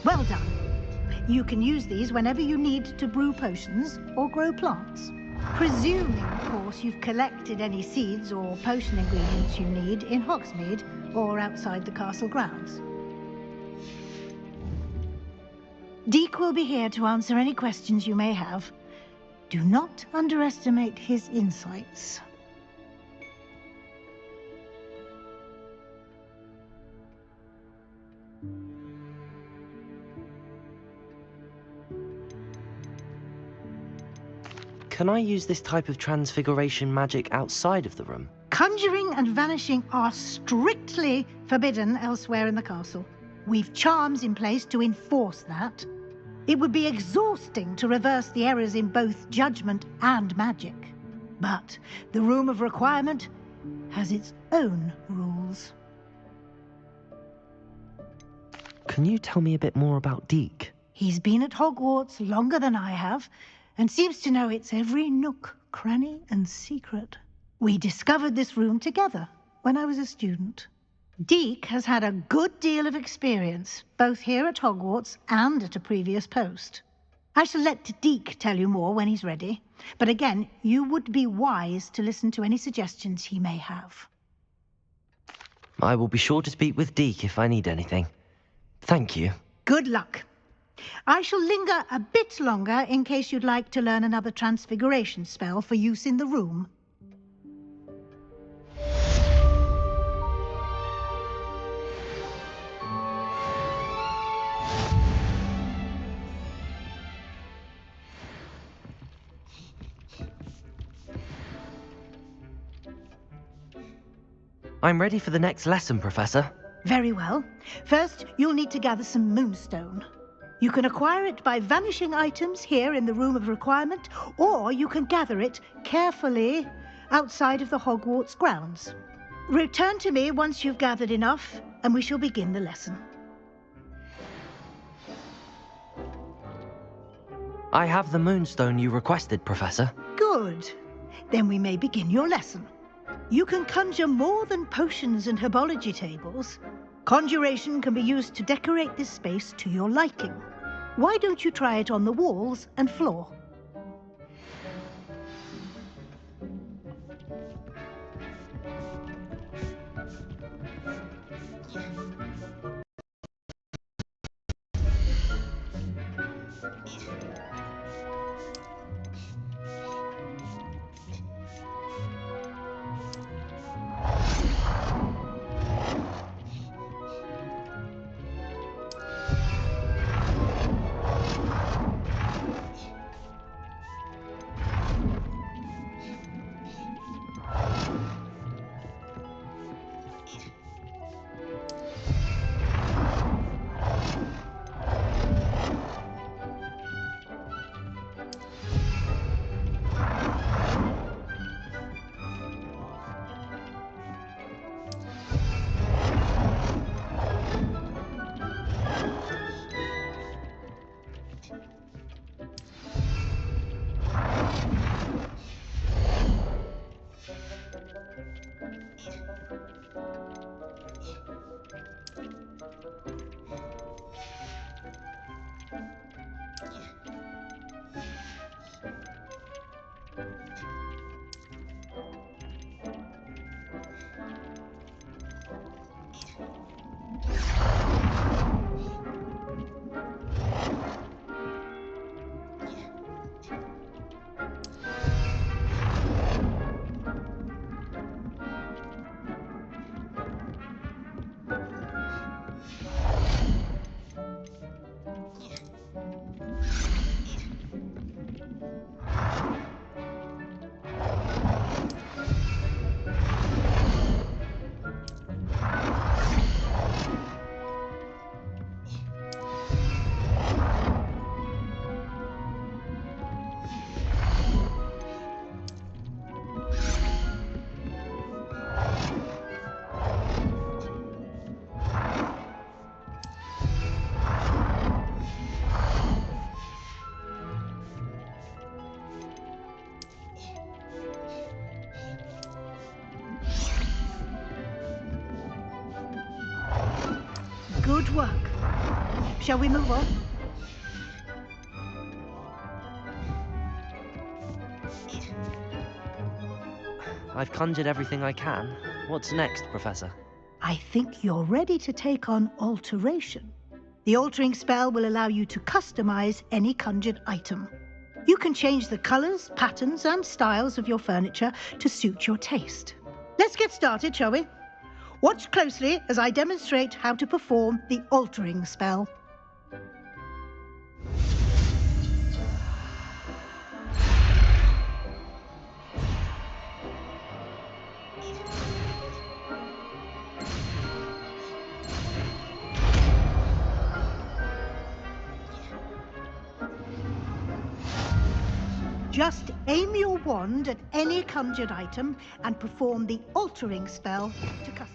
Well done. You can use these whenever you need to brew potions or grow plants. Presuming, of course, you've collected any seeds or potion ingredients you need in Hogsmeade or outside the castle grounds. Deek will be here to answer any questions you may have. Do not underestimate his insights. Can I use this type of transfiguration magic outside of the room? Conjuring and vanishing are strictly forbidden elsewhere in the castle. We've charms in place to enforce that. It would be exhausting to reverse the errors in both judgment and magic. But the Room of Requirement has its own rules. Can you tell me a bit more about Deek? He's been at Hogwarts longer than I have, and seems to know its every nook, cranny, and secret. We discovered this room together when I was a student. Deek has had a good deal of experience, both here at Hogwarts and at a previous post. I shall let Deek tell you more when he's ready, but again, you would be wise to listen to any suggestions he may have. I will be sure to speak with Deek if I need anything. Thank you. Good luck. I shall linger a bit longer in case you'd like to learn another Transfiguration spell for use in the room. I'm ready for the next lesson, Professor. Very well. First, you'll need to gather some moonstone. You can acquire it by vanishing items here in the Room of Requirement, or you can gather it carefully outside of the Hogwarts grounds. Return to me once you've gathered enough, and we shall begin the lesson. I have the moonstone you requested, Professor. Good. Then we may begin your lesson. You can conjure more than potions and herbology tables. Conjuration can be used to decorate this space to your liking. Why don't you try it on the walls and floor? Good work. Shall we move on? I've conjured everything I can. What's next, Professor? I think you're ready to take on alteration. The altering spell will allow you to customize any conjured item. You can change the colors, patterns, and styles of your furniture to suit your taste. Let's get started, shall we? Watch closely as I demonstrate how to perform the altering spell. Just aim your wand at any conjured item and perform the altering spell to custom.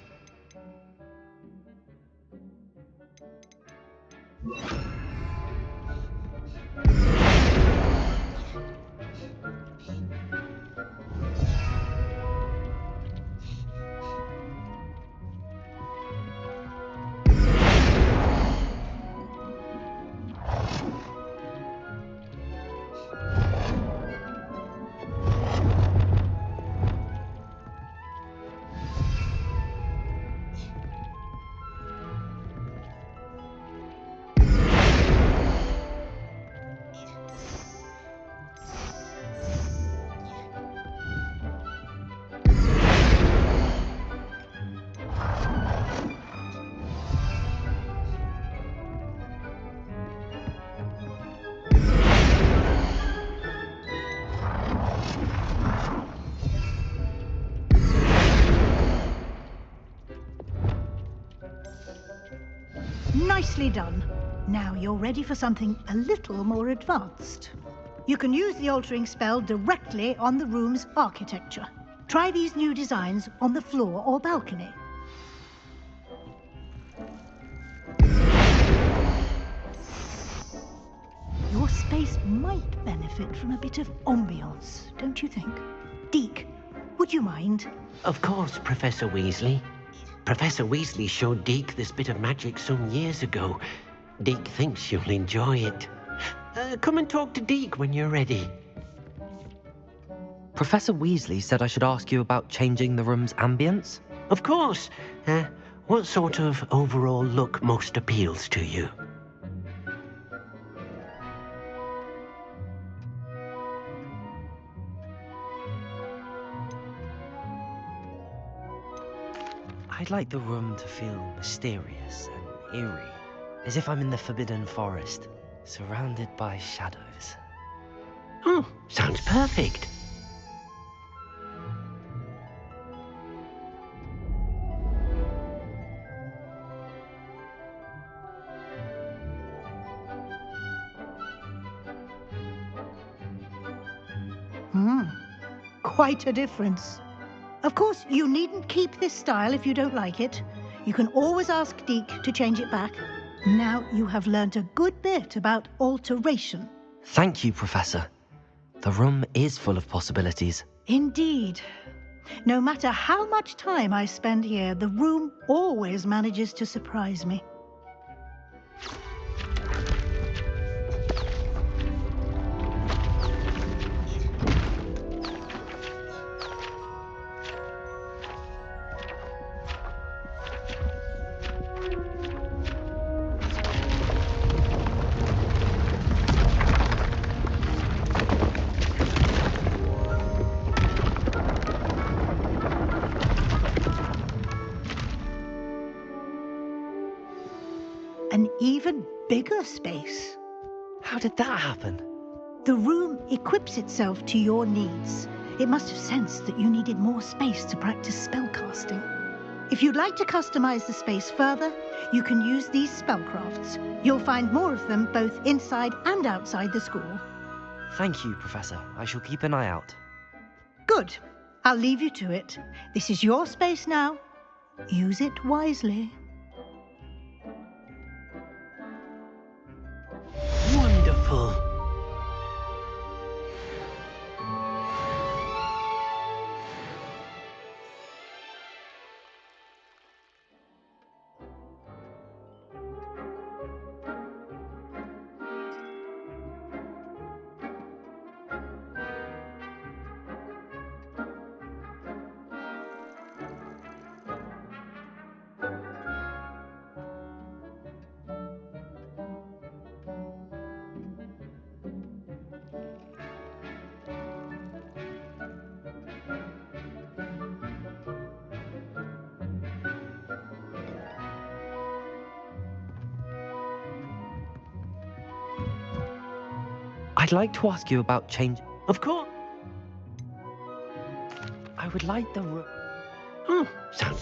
Nicely done. Now you're ready for something a little more advanced. You can use the altering spell directly on the room's architecture. Try these new designs on the floor or balcony. Your space might benefit from a bit of ambiance, don't you think? Deke, would you mind? Of course, Professor Weasley. Professor Weasley showed Deke this bit of magic some years ago. Deke thinks you'll enjoy it. Come and talk to Deke when you're ready. Professor Weasley said I should ask you about changing the room's ambience? Of course. What sort of overall look most appeals to you? I'd like the room to feel mysterious and eerie, as if I'm in the Forbidden Forest, surrounded by shadows. Oh, sounds perfect. Quite a difference. Of course, you needn't keep this style if you don't like it. You can always ask Deke to change it back. Now you have learnt a good bit about alteration. Thank you, Professor. The room is full of possibilities. Indeed. No matter how much time I spend here, the room always manages to surprise me. An even bigger space. How did that happen? The room equips itself to your needs. It must have sensed that you needed more space to practice spellcasting. If you'd like to customize the space further, you can use these spellcrafts. You'll find more of them both inside and outside the school. Thank you, Professor. I shall keep an eye out. Good. I'll leave you to it. This is your space now. Use it wisely. Wonderful. I'd like to ask you about change. Of course. I would like the room. Oh, so.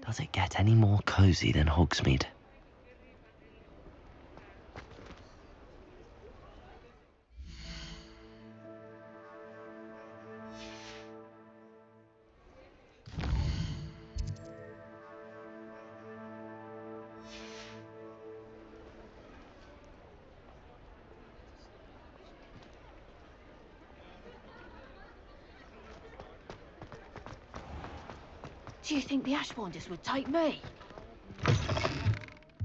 Does it get any more cozy than Hogsmeade? Do you think the Ashwanders would take me?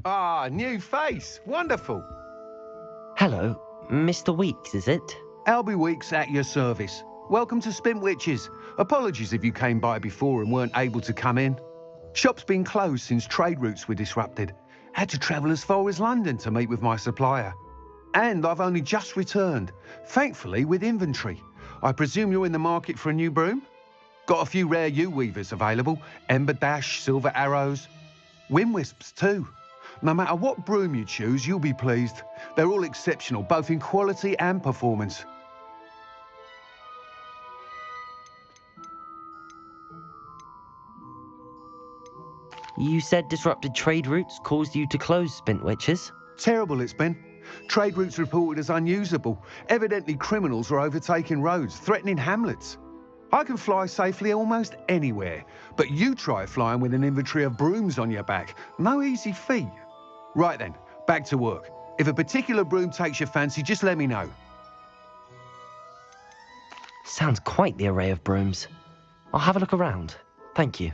Ah, new face. Wonderful. Hello, Mr. Weeks, is it? Albie Weeks at your service. Welcome to Spin Witches. Apologies if you came by before and weren't able to come in. Shop's been closed since trade routes were disrupted. Had to travel as far as London to meet with my supplier. And I've only just returned, thankfully with inventory. I presume you're in the market for a new broom? Got a few rare U-weavers available. Ember Dash, Silver Arrows. Wind Wisps too. No matter what broom you choose, you'll be pleased. They're all exceptional, both in quality and performance. You said disrupted trade routes caused you to close Spintwitches? Terrible it's been. Trade routes reported as unusable. Evidently criminals are overtaking roads, threatening hamlets. I can fly safely almost anywhere, but you try flying with an inventory of brooms on your back. No easy feat. Right then, back to work. If a particular broom takes your fancy, just let me know. Sounds quite the array of brooms. I'll have a look around. Thank you.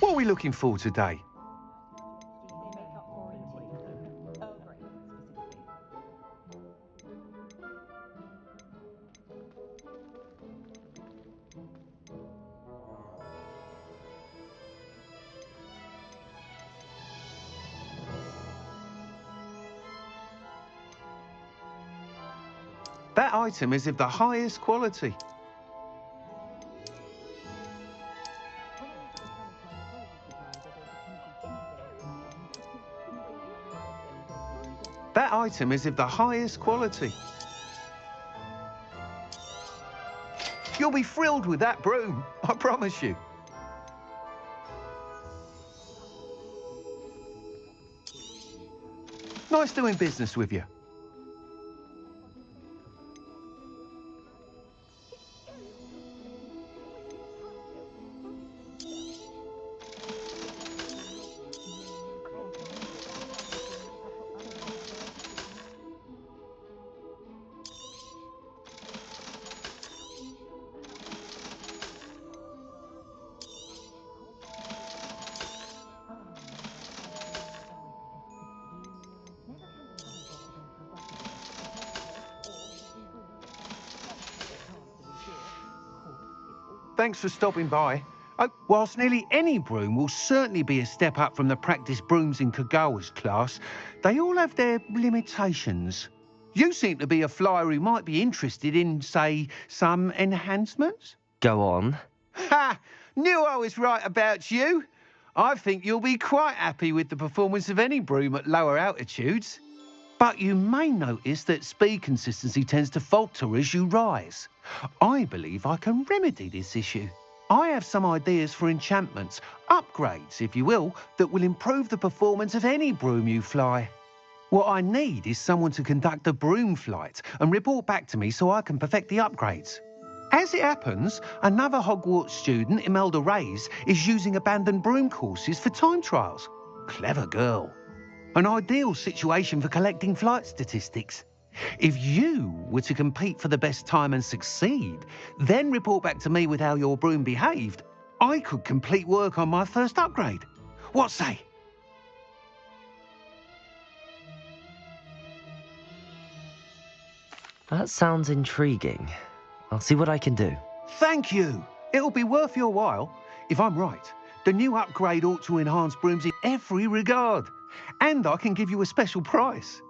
What are we looking for today? That item is of the highest quality. That item is of the highest quality. You'll be thrilled with that broom, I promise you. Nice doing business with you. Thanks for stopping by. Whilst nearly any broom will certainly be a step up from the practice brooms in Kagawa's class, they all have their limitations. You seem to be a flyer who might be interested in, say, some enhancements? Go on. Ha! Knew I was right about you. I think you'll be quite happy with the performance of any broom at lower altitudes. But you may notice that speed consistency tends to falter as you rise. I believe I can remedy this issue. I have some ideas for enchantments, upgrades, if you will, that will improve the performance of any broom you fly. What I need is someone to conduct a broom flight and report back to me so I can perfect the upgrades. As it happens, another Hogwarts student, Imelda Reyes, is using abandoned broom courses for time trials. Clever girl. An ideal situation for collecting flight statistics. If you were to compete for the best time and succeed, then report back to me with how your broom behaved, I could complete work on my first upgrade. What say? That sounds intriguing. I'll see what I can do. Thank you. It'll be worth your while. If I'm right, the new upgrade ought to enhance brooms in every regard. And I can give you a special price.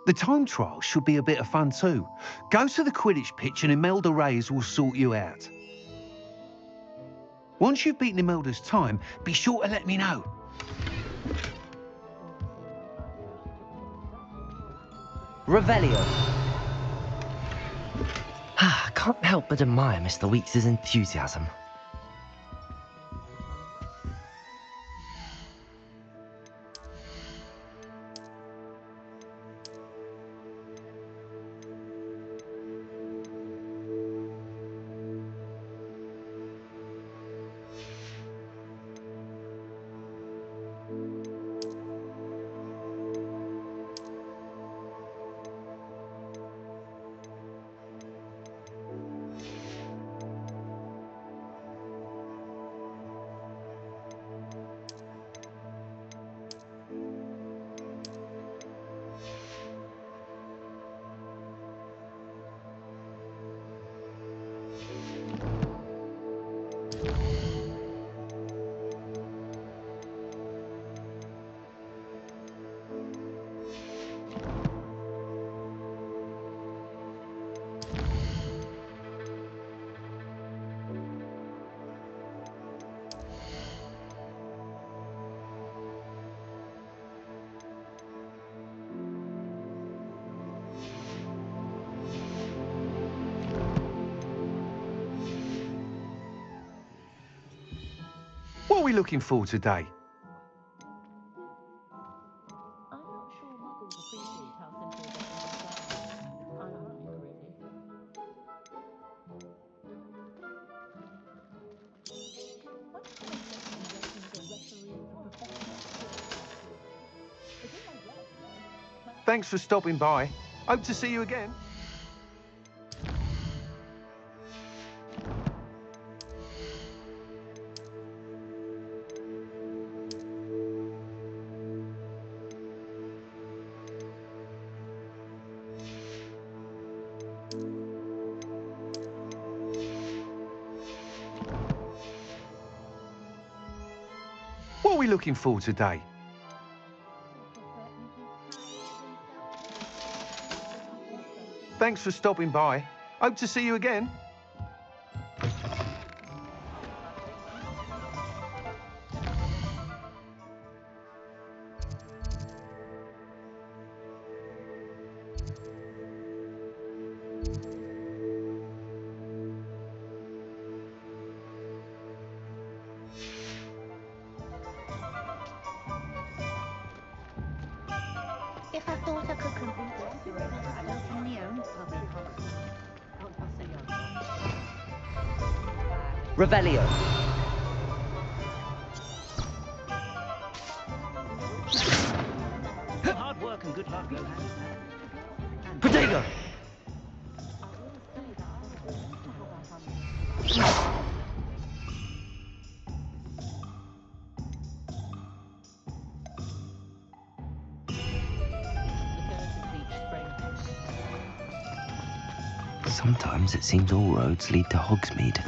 The time trial should be a bit of fun too. Go to the Quidditch pitch and Imelda Reyes will sort you out. Once you've beaten Imelda's time, be sure to let me know. Revelio. I can't help but admire Mr. Weeks' enthusiasm. What are we looking for today? I'm not sure muggles appreciate how simple they can Thanks for stopping by. Hope to see you again. What are we looking for today? Thanks for stopping by. Hope to see you again. If I thought I could complete this, I don't on my own. Revelio. Hard work and good luck go hand in hand. Protego. Sometimes it seems all roads lead to Hogsmeade.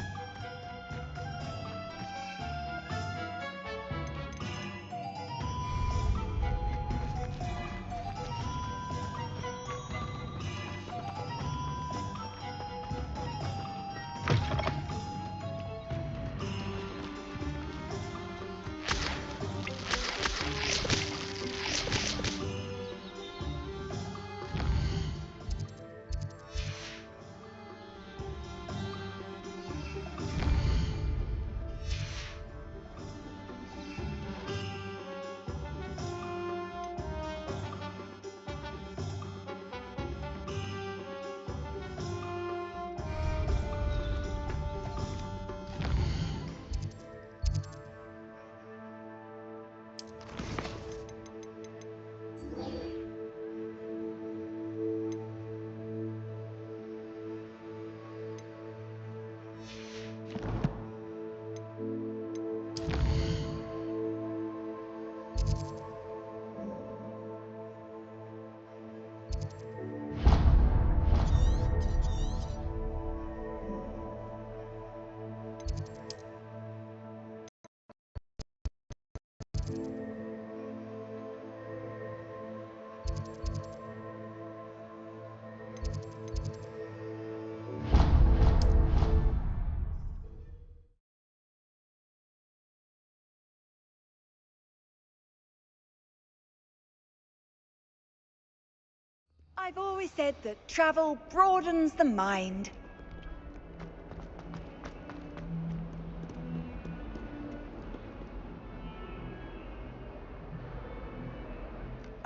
I've always said that travel broadens the mind.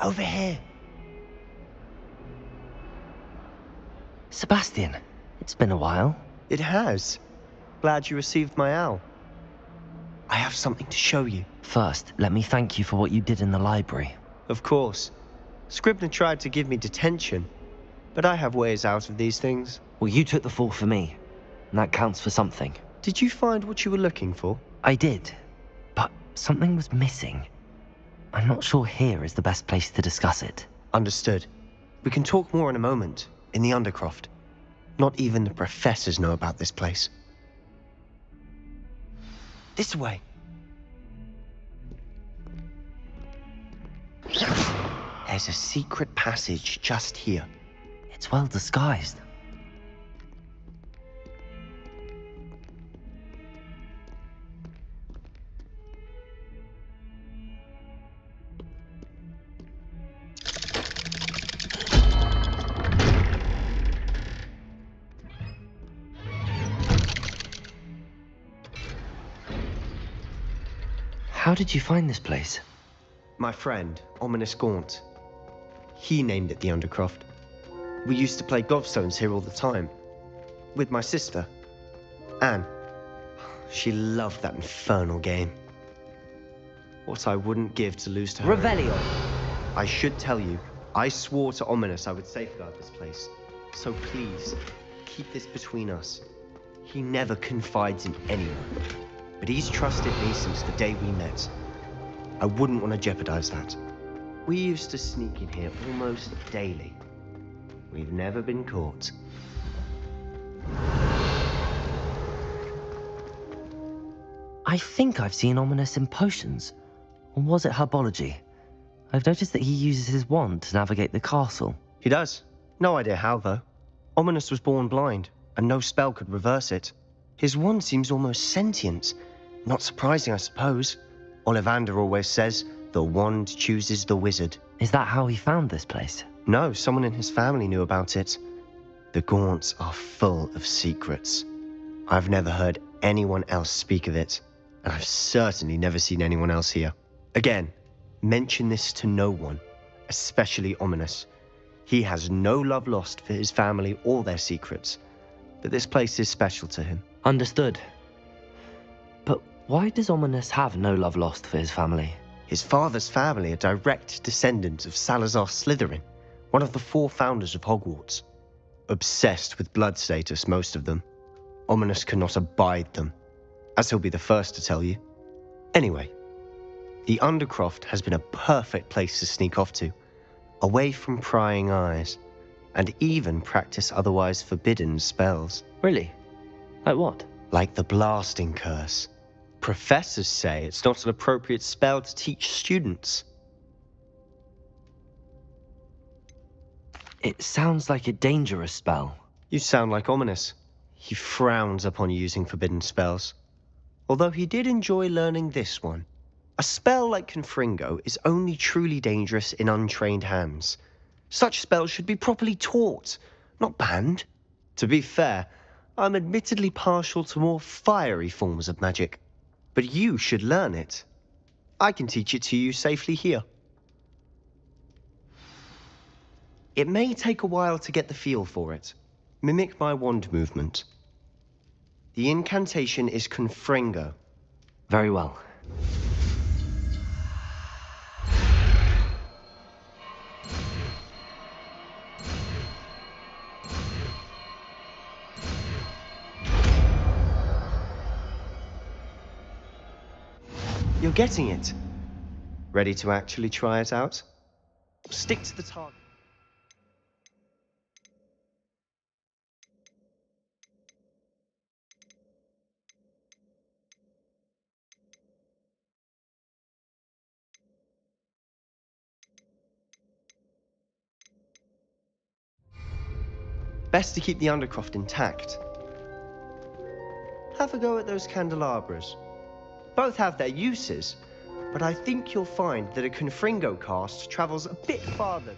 Over here. Sebastian, it's been a while. It has. Glad you received my owl. I have something to show you. First, let me thank you for what you did in the library. Of course. Scribner tried to give me detention, but I have ways out of these things. Well, you took the fall for me, and that counts for something. Did you find what you were looking for? I did, but something was missing. I'm not sure here is the best place to discuss it. Understood. We can talk more in a moment, in the Undercroft. Not even the professors know about this place. This way. There's a secret passage just here. It's well disguised. How did you find this place? My friend, Ominous Gaunt. He named it the Undercroft. We used to play gobstones here all the time. With my sister, Anne. She loved that infernal game. What I wouldn't give to lose to her. Revelio! I should tell you, I swore to Ominous I would safeguard this place. So please, keep this between us. He never confides in anyone. But he's trusted me since the day we met. I wouldn't want to jeopardize that. We used to sneak in here almost daily. We've never been caught. I think I've seen Ominous in potions. Or was it herbology? I've noticed that he uses his wand to navigate the castle. He does. No idea how, though. Ominous was born blind, and no spell could reverse it. His wand seems almost sentient. Not surprising, I suppose. Ollivander always says, the wand chooses the wizard. Is that how he found this place? No, someone in his family knew about it. The Gaunts are full of secrets. I've never heard anyone else speak of it, and I've certainly never seen anyone else here. Again, mention this to no one, especially Ominous. He has no love lost for his family or their secrets, but this place is special to him. Understood. But why does Ominous have no love lost for his family? His father's family are direct descendants of Salazar Slytherin, one of the 4 founders of Hogwarts. Obsessed with blood status, most of them. Ominous cannot abide them, as he'll be the first to tell you. Anyway, the Undercroft has been a perfect place to sneak off to, away from prying eyes, and even practice otherwise forbidden spells. Really? Like what? Like the blasting curse. Professors say it's not an appropriate spell to teach students. It sounds like a dangerous spell. You sound like Ominous. He frowns upon using forbidden spells. Although he did enjoy learning this one. A spell like Confringo is only truly dangerous in untrained hands. Such spells should be properly taught, not banned. To be fair, I'm admittedly partial to more fiery forms of magic. But you should learn it. I can teach it to you safely here. It may take a while to get the feel for it. Mimic my wand movement. The incantation is Confringo. Very well. You're getting it. Ready to actually try it out? Stick to the target. Best to keep the undercroft intact. Have a go at those candelabras. Both have their uses, but I think you'll find that a Confringo cast travels a bit farther.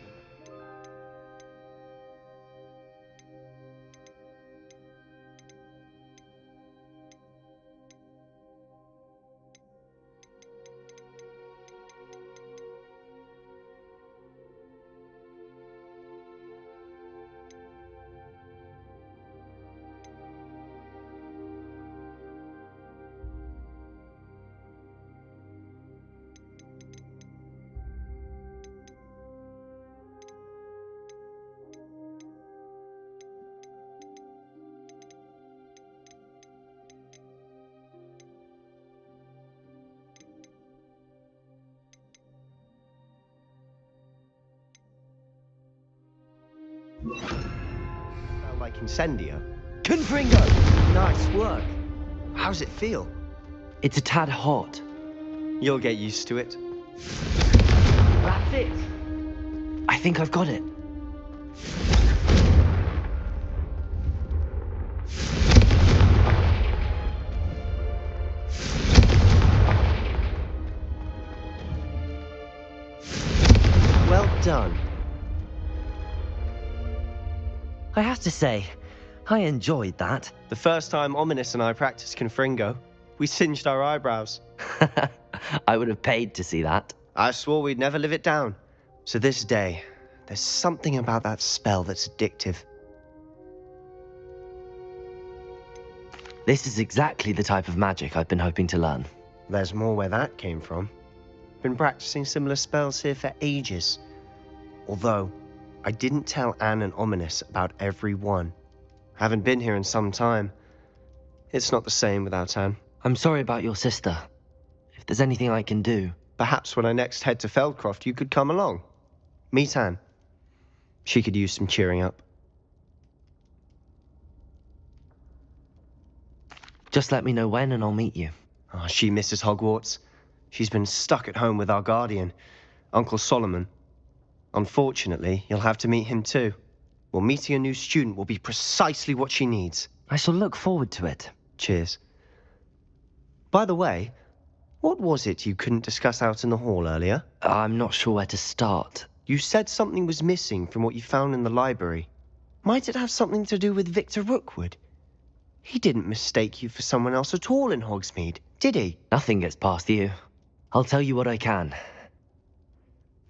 Smell like Incendio. Confringo! Nice work. How's it feel? It's a tad hot. You'll get used to it. That's it. I think I've got it. Well done. I have to say, I enjoyed that. The first time Ominous and I practiced Confringo, we singed our eyebrows. I would have paid to see that. I swore we'd never live it down. So this day, there's something about that spell that's addictive. This is exactly the type of magic I've been hoping to learn. There's more where that came from. Been practicing similar spells here for ages. Although, I didn't tell Anne and Ominous about every one. Haven't been here in some time. It's not the same without Anne. I'm sorry about your sister. If there's anything I can do... Perhaps when I next head to Feldcroft, you could come along. Meet Anne. She could use some cheering up. Just let me know when and I'll meet you. Oh, she misses Hogwarts. She's been stuck at home with our guardian, Uncle Solomon. Unfortunately, you'll have to meet him too. Well, meeting a new student will be precisely what she needs. I shall look forward to it. Cheers. By the way, what was it you couldn't discuss out in the hall earlier? I'm not sure where to start. You said something was missing from what you found in the library. Might it have something to do with Victor Rookwood? He didn't mistake you for someone else at all in Hogsmeade, did he? Nothing gets past you. I'll tell you what I can.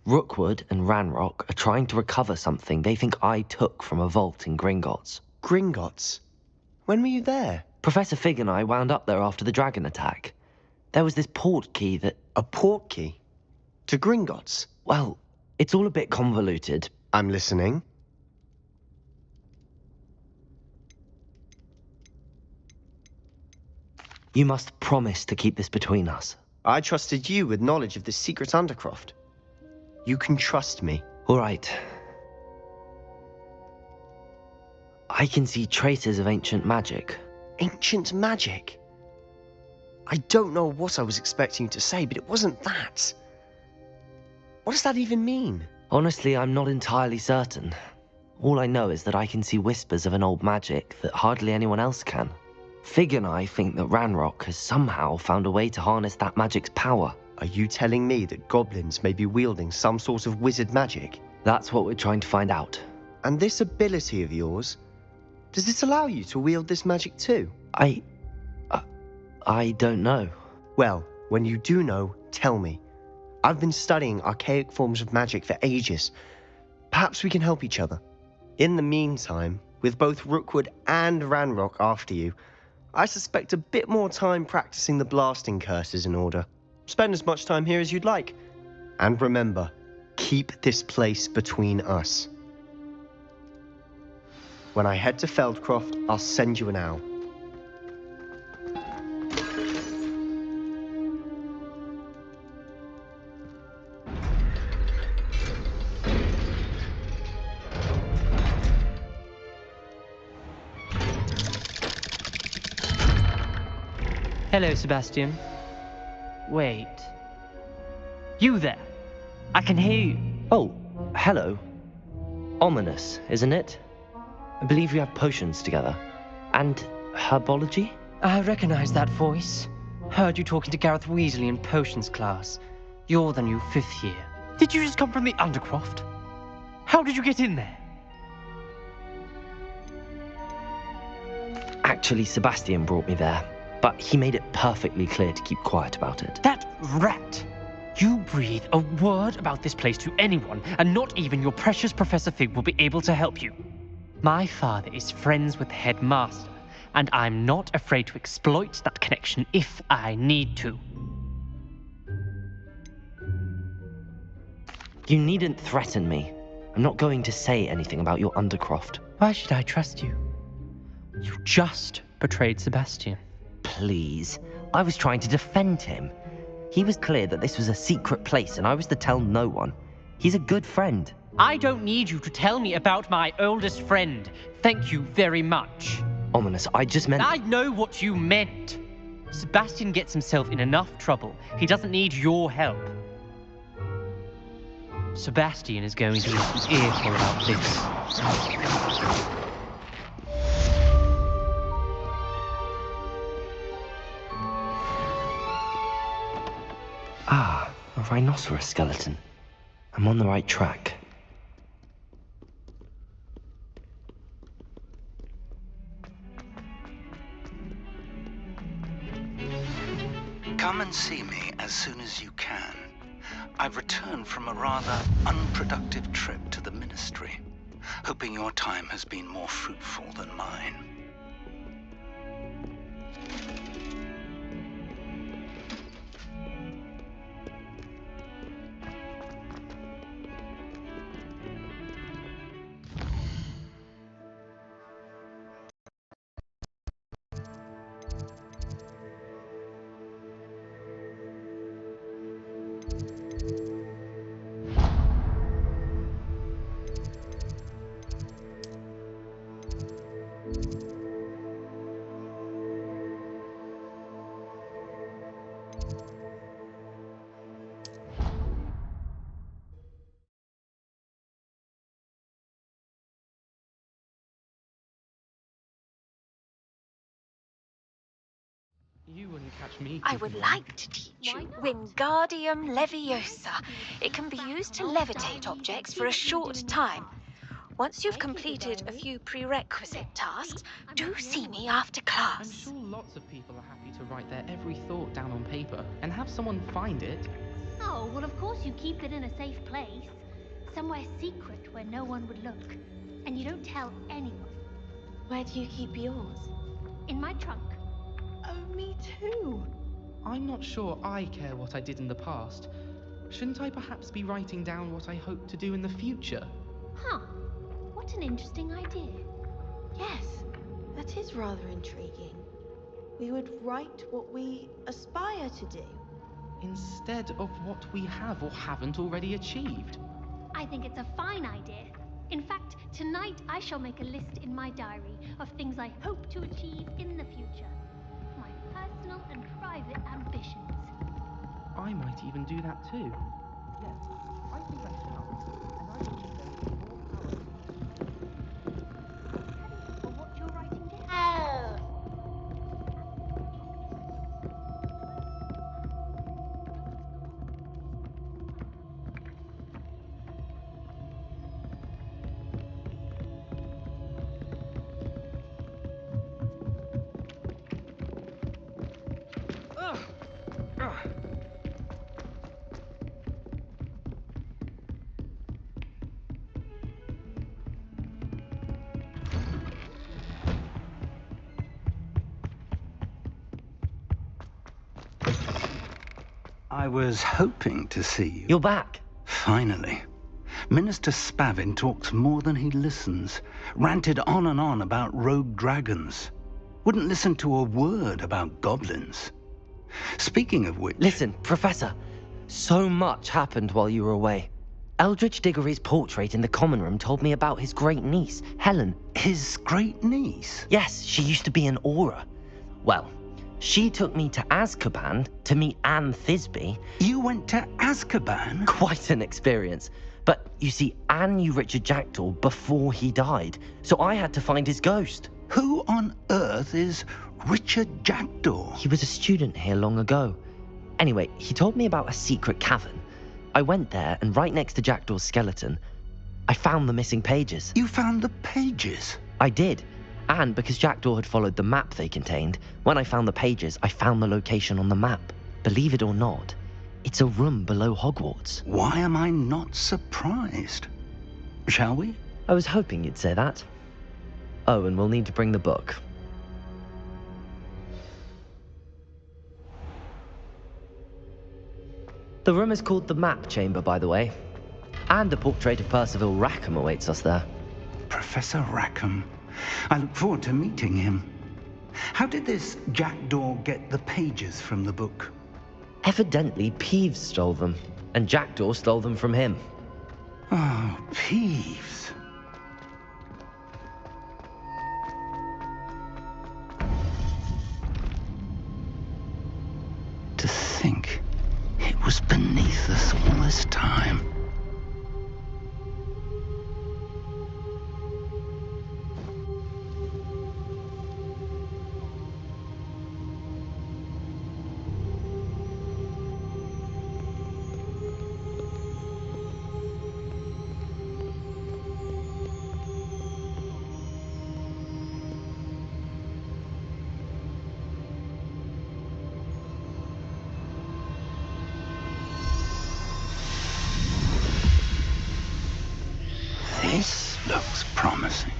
Rookwood and Ranrock are trying to recover something they think I took from a vault in Gringotts. Gringotts? When were you there? Professor Fig and I wound up there after the dragon attack. There was this port key that... A port key? To Gringotts? Well, it's all a bit convoluted. I'm listening. You must promise to keep this between us. I trusted you with knowledge of the secret undercroft. You can trust me. All right. I can see traces of ancient magic. Ancient magic? I don't know what I was expecting you to say, but it wasn't that. What does that even mean? Honestly, I'm not entirely certain. All I know is that I can see whispers of an old magic that hardly anyone else can. Fig and I think that Ranrock has somehow found a way to harness that magic's power. Are you telling me that goblins may be wielding some sort of wizard magic? That's what we're trying to find out. And this ability of yours, does it allow you to wield this magic too? I don't know. Well, when you do know, tell me. I've been studying archaic forms of magic for ages. Perhaps we can help each other. In the meantime, with both Rookwood and Ranrock after you, I suspect a bit more time practicing the blasting curse is in order. Spend as much time here as you'd like. And remember, keep this place between us. When I head to Feldcroft, I'll send you an owl. Hello, Sebastian. Wait. You there? I can hear you. Oh, hello. Ominous, isn't it? I believe you have potions together. And herbology? I recognize that voice. Heard you talking to Gareth Weasley in potions class. You're the new 5th year. Did you just come from the Undercroft? How did you get in there? Actually, Sebastian brought me there, but he made it perfectly clear to keep quiet about it. That rat! You breathe a word about this place to anyone, and not even your precious Professor Fig will be able to help you. My father is friends with the headmaster, and I'm not afraid to exploit that connection if I need to. You needn't threaten me. I'm not going to say anything about your Undercroft. Why should I trust you? You just betrayed Sebastian. Please. I was trying to defend him. He was clear that this was a secret place and I was to tell no one. He's a good friend. I don't need you to tell me about my oldest friend. Thank you very much. Ominous, I just meant... I know what you meant. Sebastian gets himself in enough trouble. He doesn't need your help. Sebastian is going to lose an earful about this. Ah, a rhinoceros skeleton. I'm on the right track. Come and see me as soon as you can. I've returned from a rather unproductive trip to the Ministry, hoping your time has been more fruitful than mine. You wouldn't catch me. I would like to teach you Wingardium Leviosa. It can be used to levitate objects for a short time. Once you've completed a few prerequisite tasks, do see me after I'm class. sure lots of people are happy to write their every thought down on paper and have someone find it. Oh, well, of course you keep it in a safe place. Somewhere secret where no one would look. And you don't tell anyone. Where do you keep yours? In my trunk. Oh, me too. I'm not sure I care what I did in the past. Shouldn't I perhaps be writing down what I hope to do in the future? Huh. What an interesting idea. Yes, that is rather intriguing. We would write what we aspire to do. Instead of what we have or haven't already achieved. I think it's a fine idea. In fact, tonight I shall make a list in my diary of things I hope to achieve in the future. My personal and private ambitions. I might even do that too. Yes, I think I shall. And I believe there will be more power. For what you're writing down. I was hoping to see you. You're back. Finally. Minister Spavin talks more than he listens. Ranted on and on about rogue dragons. Wouldn't listen to a word about goblins. Speaking of which... Listen, Professor. So much happened while you were away. Eldridge Diggory's portrait in the common room told me about his great niece, Helen. His great niece? Yes, she used to be an Auror. Well, she took me to Azkaban to meet Anne Thisbe. You went to Azkaban? Quite an experience. But you see, Anne knew Richard Jackdaw before he died, so I had to find his ghost. Who on earth is Richard Jackdaw? He was a student here long ago. Anyway, he told me about a secret cavern. I went there, and right next to Jackdaw's skeleton, I found the missing pages. You found the pages? I did. And because Jackdaw had followed the map they contained, when I found the pages, I found the location on the map. Believe it or not, it's a room below Hogwarts. Why am I not surprised? Shall we? I was hoping you'd say that. Oh, and we'll need to bring the book. The room is called the Map Chamber, by the way. And a portrait of Percival Rackham awaits us there. Professor Rackham. I look forward to meeting him. How did this Jackdaw get the pages from the book? Evidently, Peeves stole them, and Jackdaw stole them from him. Oh, Peeves. To think it was beneath us all this time. This looks promising.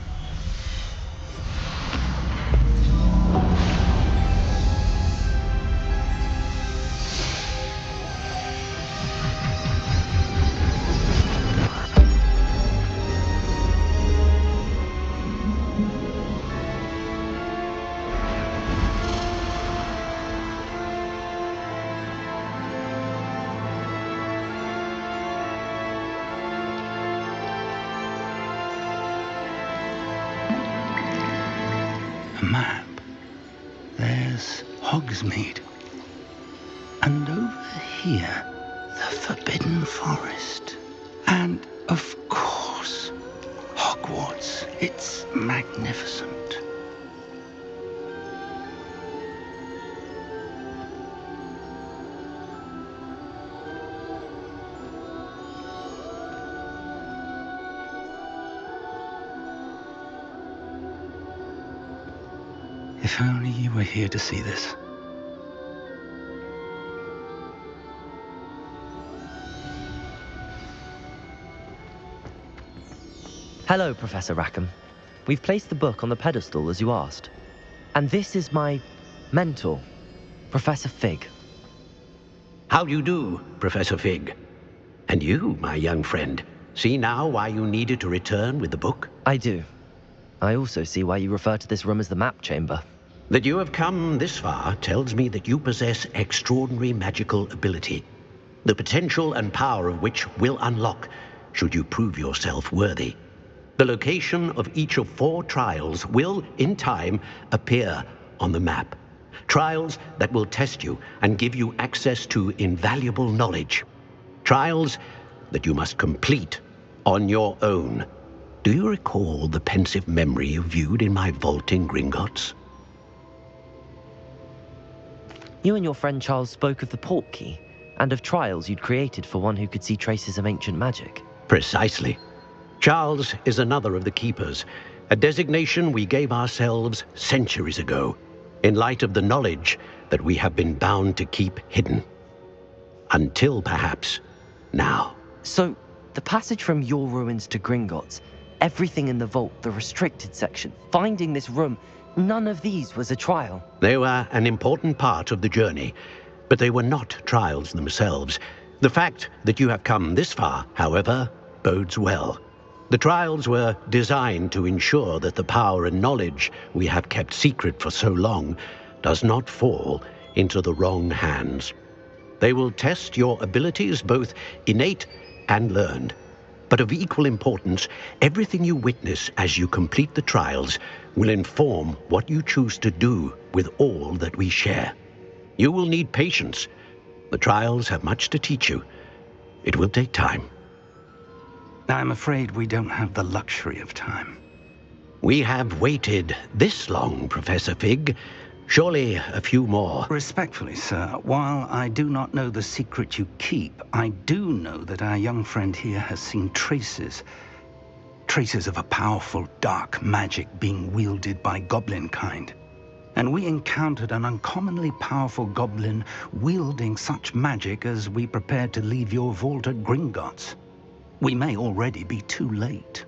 Map. There's Hogsmeade. And over here, the Forbidden Forest. And, of course, Hogwarts. It's magnificent. If only you were here to see this. Hello, Professor Rackham. We've placed the book on the pedestal as you asked. And this is my mentor, Professor Fig. How do you do, Professor Fig? And you, my young friend, see now why you needed to return with the book? I do. I also see why you refer to this room as the Map Chamber. That you have come this far tells me that you possess extraordinary magical ability, the potential and power of which will unlock should you prove yourself worthy. The location of each of 4 trials will, in time, appear on the map. Trials that will test you and give you access to invaluable knowledge. Trials that you must complete on your own. Do you recall the pensive memory you viewed in my vault in Gringotts? You and your friend Charles spoke of the Portkey, and of trials you'd created for one who could see traces of ancient magic. Precisely. Charles is another of the Keepers, a designation we gave ourselves centuries ago, in light of the knowledge that we have been bound to keep hidden. Until, perhaps, now. So, the passage from your ruins to Gringotts, everything in the vault, the restricted section, finding this room, none of these was a trial. They were an important part of the journey, but they were not trials themselves. The fact that you have come this far, however, bodes well. The trials were designed to ensure that the power and knowledge we have kept secret for so long does not fall into the wrong hands. They will test your abilities, both innate and learned. But of equal importance, everything you witness as you complete the trials will inform what you choose to do with all that we share. You will need patience. The trials have much to teach you. It will take time. I'm afraid we don't have the luxury of time. We have waited this long, Professor Fig. Surely a few more. Respectfully, sir, while I do not know the secret you keep, I do know that our young friend here has seen traces of a powerful dark magic being wielded by goblin kind. And we encountered an uncommonly powerful goblin wielding such magic as we prepared to leave your vault at Gringotts. We may already be too late.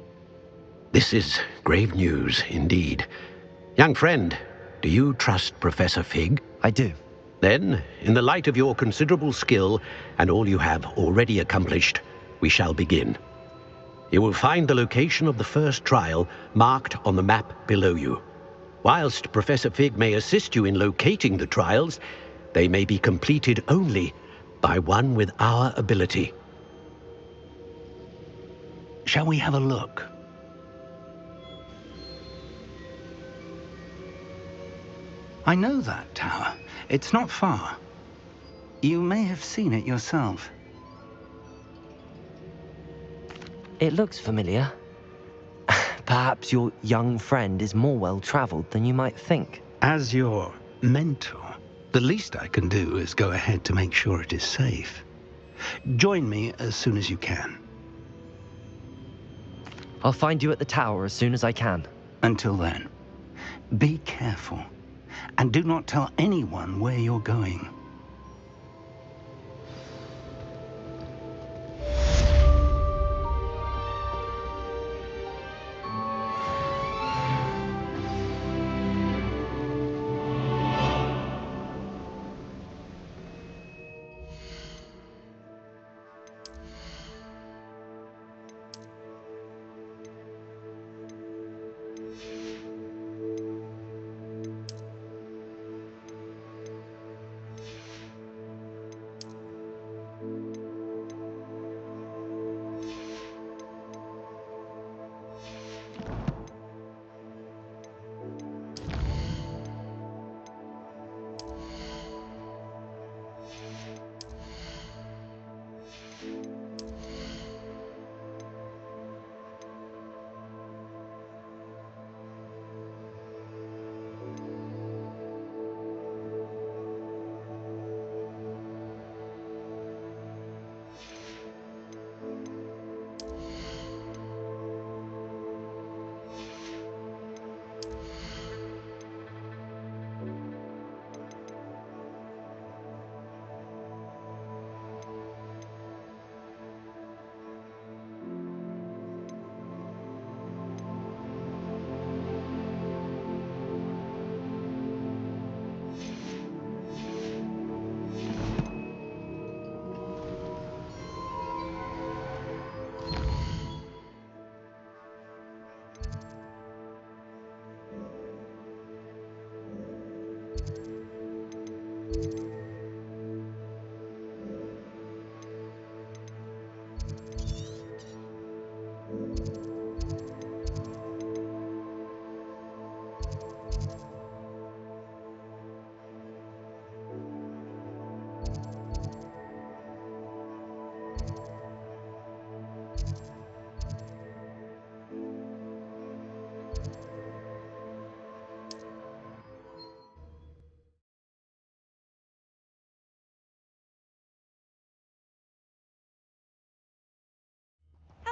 This is grave news indeed. Young friend, do you trust Professor Fig? I do. Then, in the light of your considerable skill and all you have already accomplished, we shall begin. You will find the location of the first trial marked on the map below you. Whilst Professor Fig may assist you in locating the trials, they may be completed only by one with our ability. Shall we have a look? I know that tower. It's not far. You may have seen it yourself. It looks familiar. Perhaps your young friend is more well-traveled than you might think. As your mentor, the least I can do is go ahead to make sure it is safe. Join me as soon as you can. I'll find you at the tower as soon as I can. Until then, be careful, and do not tell anyone where you're going.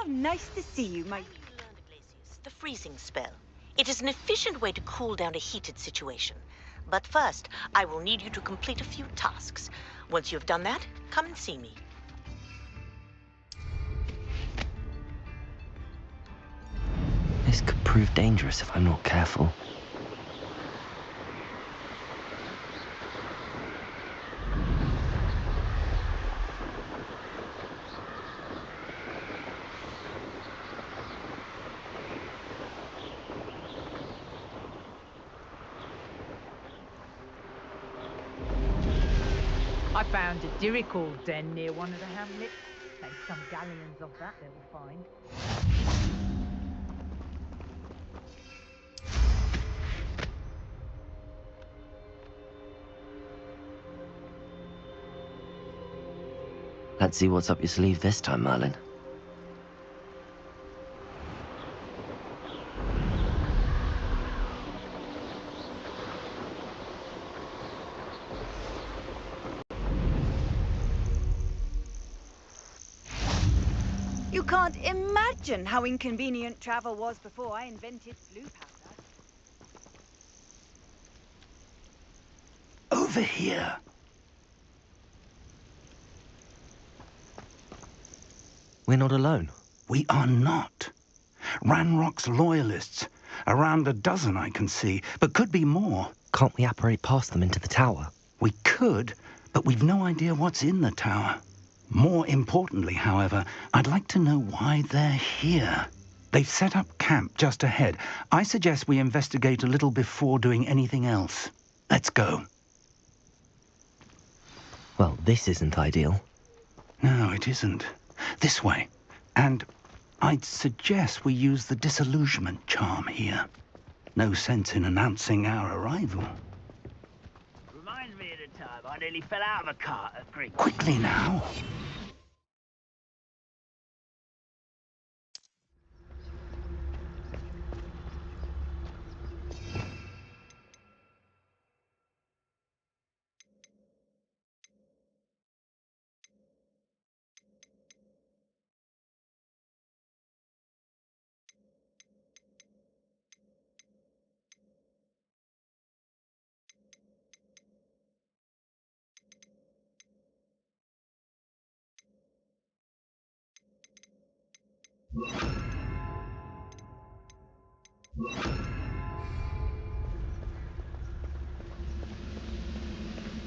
Nice to see you, my... The freezing spell. It is an efficient way to cool down a heated situation. But first, I will need you to complete a few tasks. Once you've done that, come and see me. This could prove dangerous if I'm not careful. I found a Diricall den near one of the hamlets. Take some galleons of that, they will find. Let's see what's up your sleeve this time, Merlin. can't imagine how inconvenient travel was before I invented blue powder. Over here. We're not alone. We are not. Ranrock's loyalists. Around a dozen I can see, but could be more. Can't we apparate past them into the tower? We could, but we've no idea what's in the tower. More importantly, however, I'd like to know why they're here. They've set up camp just ahead. I suggest we investigate a little before doing anything else. Let's go. Well, this isn't ideal. No, it isn't. This way. And I'd suggest we use the disillusionment charm here. No sense in announcing our arrival. Reminds me of the time I nearly fell out of a cart at Green. Quickly now.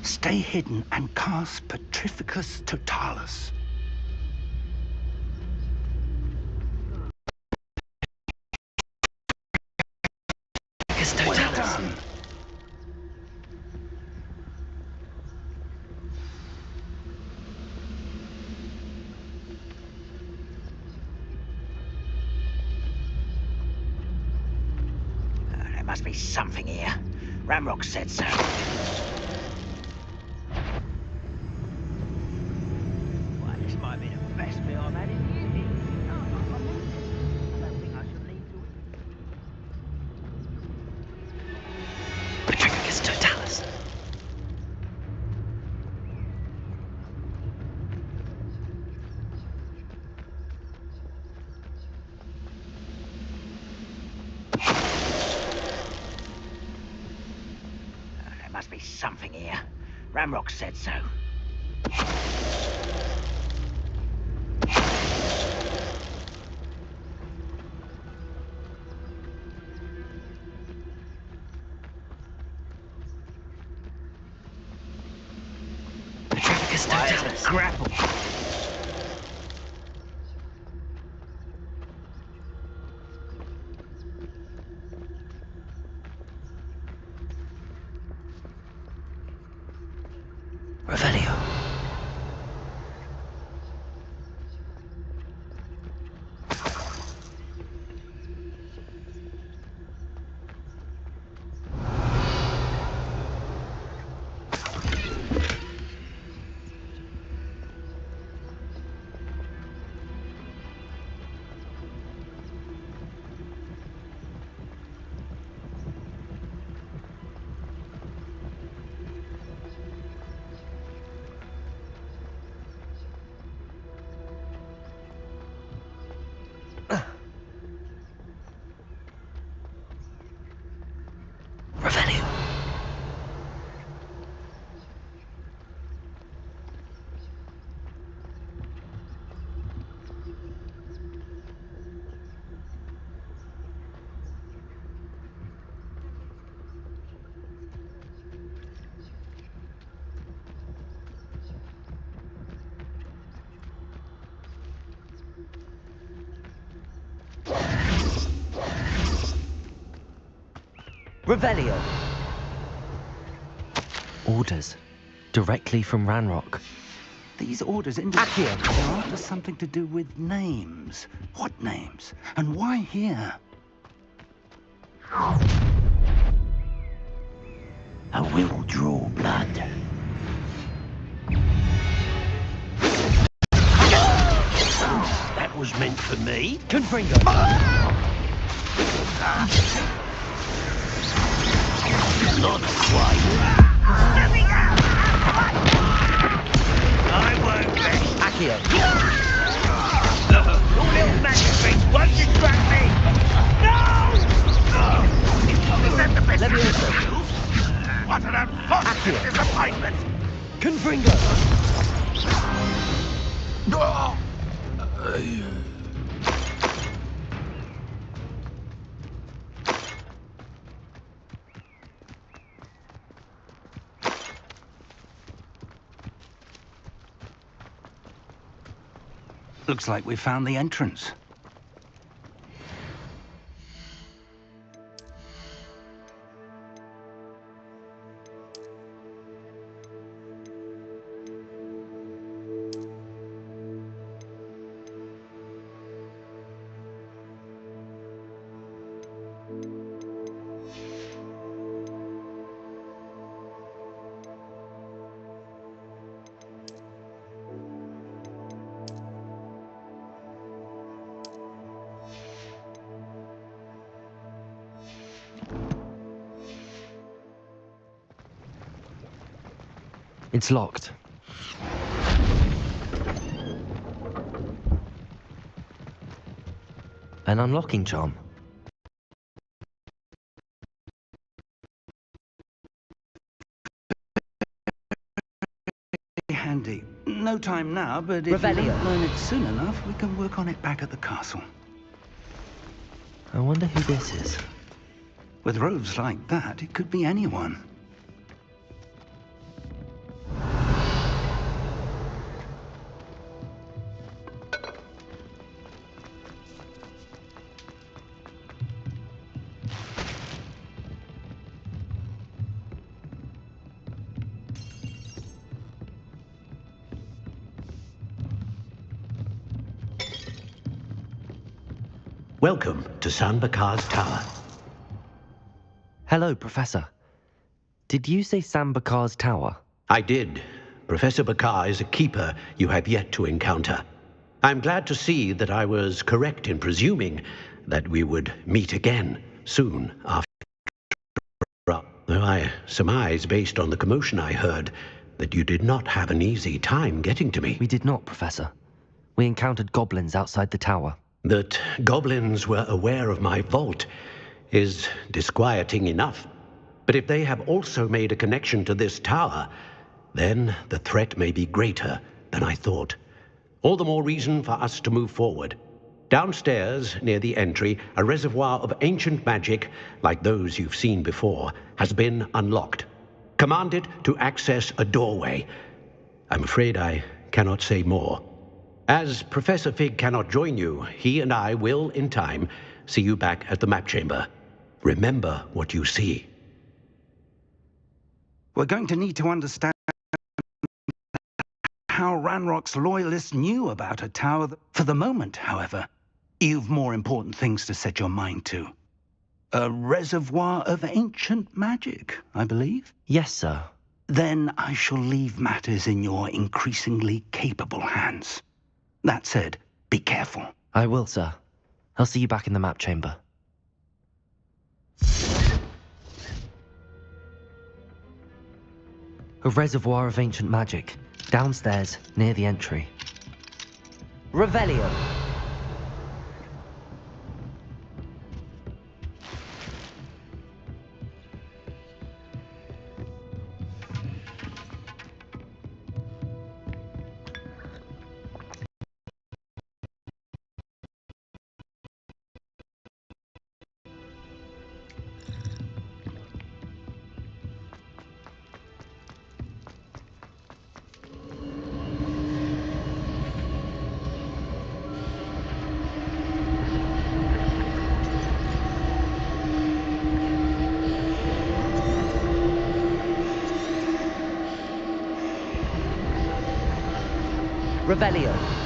Stay hidden and cast Petrificus Totalis. Well done. There must be something here. Ranrock said so. Well, this might be the best bit I've had in uni. I don't think I should leave to it. Petrificus Totalis. There must be something here. Ranrock said so. Petrificus Totalis. Grapple. Revelio. Revelio. Revelio. Orders. Directly from Ranrock. These orders indicate there ought to something to do with names. What names? And why here? I will draw blood. That was meant for me. Confringo. Not quite. I won't rest. Accio. little magic beast won't distract me! No! Is that the best Leviosa. What an unfortunate disappointment! Confringo. Looks like we found the entrance. It's locked. An unlocking charm. Handy. No time now, but if we Revelio. don't learn it soon enough, we can work on it back at the castle. I wonder who this is. With robes like that, it could be anyone. Welcome to San Bakar's Tower. Hello, Professor. Did you say Sam Bakar's tower? I did. Professor Bakar is a keeper you have yet to encounter. I'm glad to see that I was correct in presuming that we would meet again soon after. Though I surmise, based on the commotion I heard, that you did not have an easy time getting to me. We did not, Professor. We encountered goblins outside the tower. That goblins were aware of my vault is disquieting enough. But if they have also made a connection to this tower, then the threat may be greater than I thought. All the more reason for us to move forward. Downstairs, near the entry, a reservoir of ancient magic, like those you've seen before, has been unlocked. Command it to access a doorway. I'm afraid I cannot say more. As Professor Fig cannot join you, he and I will, in time, see you back at the map chamber. Remember what you see. We're going to need to understand how Ranrock's loyalists knew about a tower. For the moment, however, you've more important things to set your mind to. A reservoir of ancient magic, I believe? Yes, sir. Then I shall leave matters in your increasingly capable hands. That said, be careful. I will, sir. I'll see you back in the map chamber. A reservoir of ancient magic, downstairs, near the entry. Revelio! Revelio.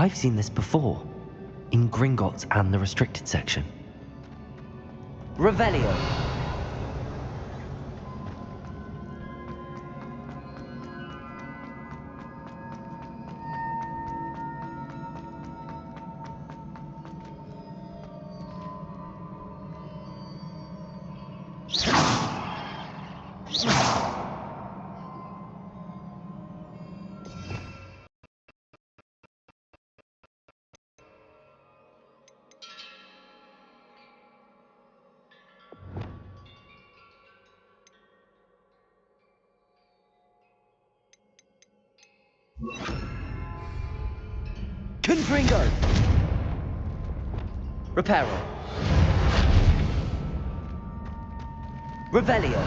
I've seen this before, in Gringotts and the restricted section. Revelio! Confringo! Reparo. Revelio.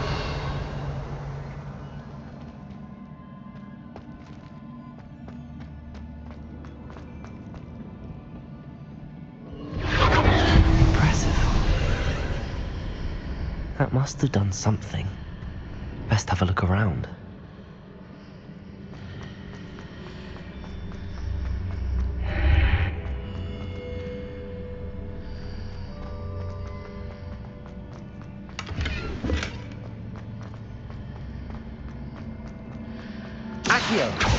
Impressive. That must have done something. Best have a look around. Accio!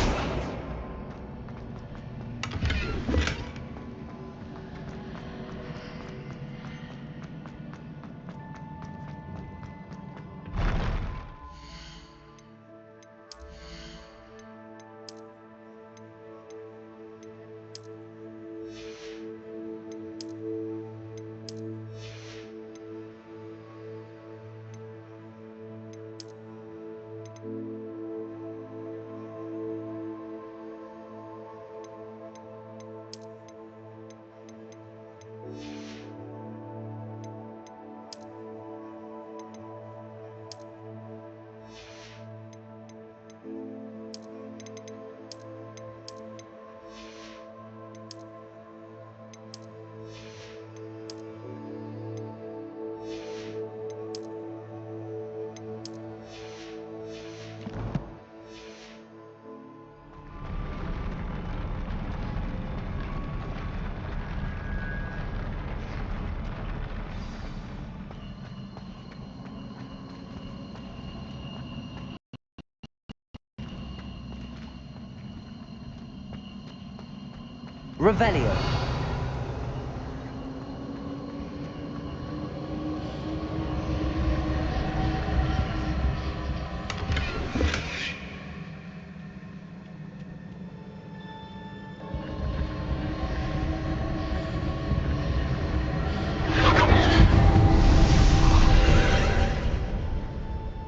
Revelio.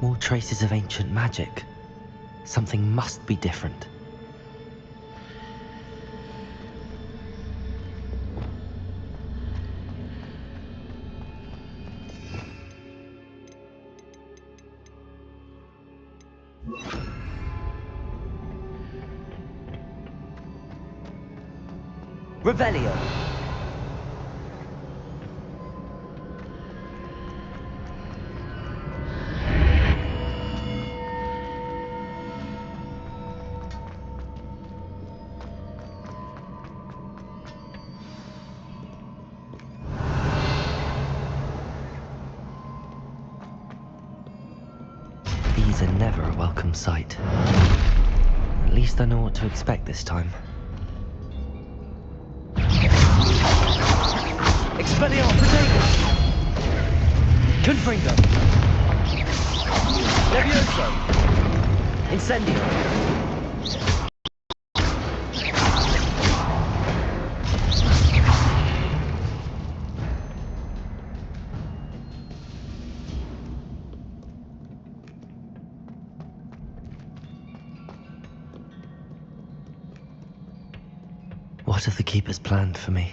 More traces of ancient magic. Something must be different. Revelio. These are never a welcome sight. At least I know what to expect this time. Expelliarmus! Confringo! Levioso! Incendio! What have the Keepers planned for me?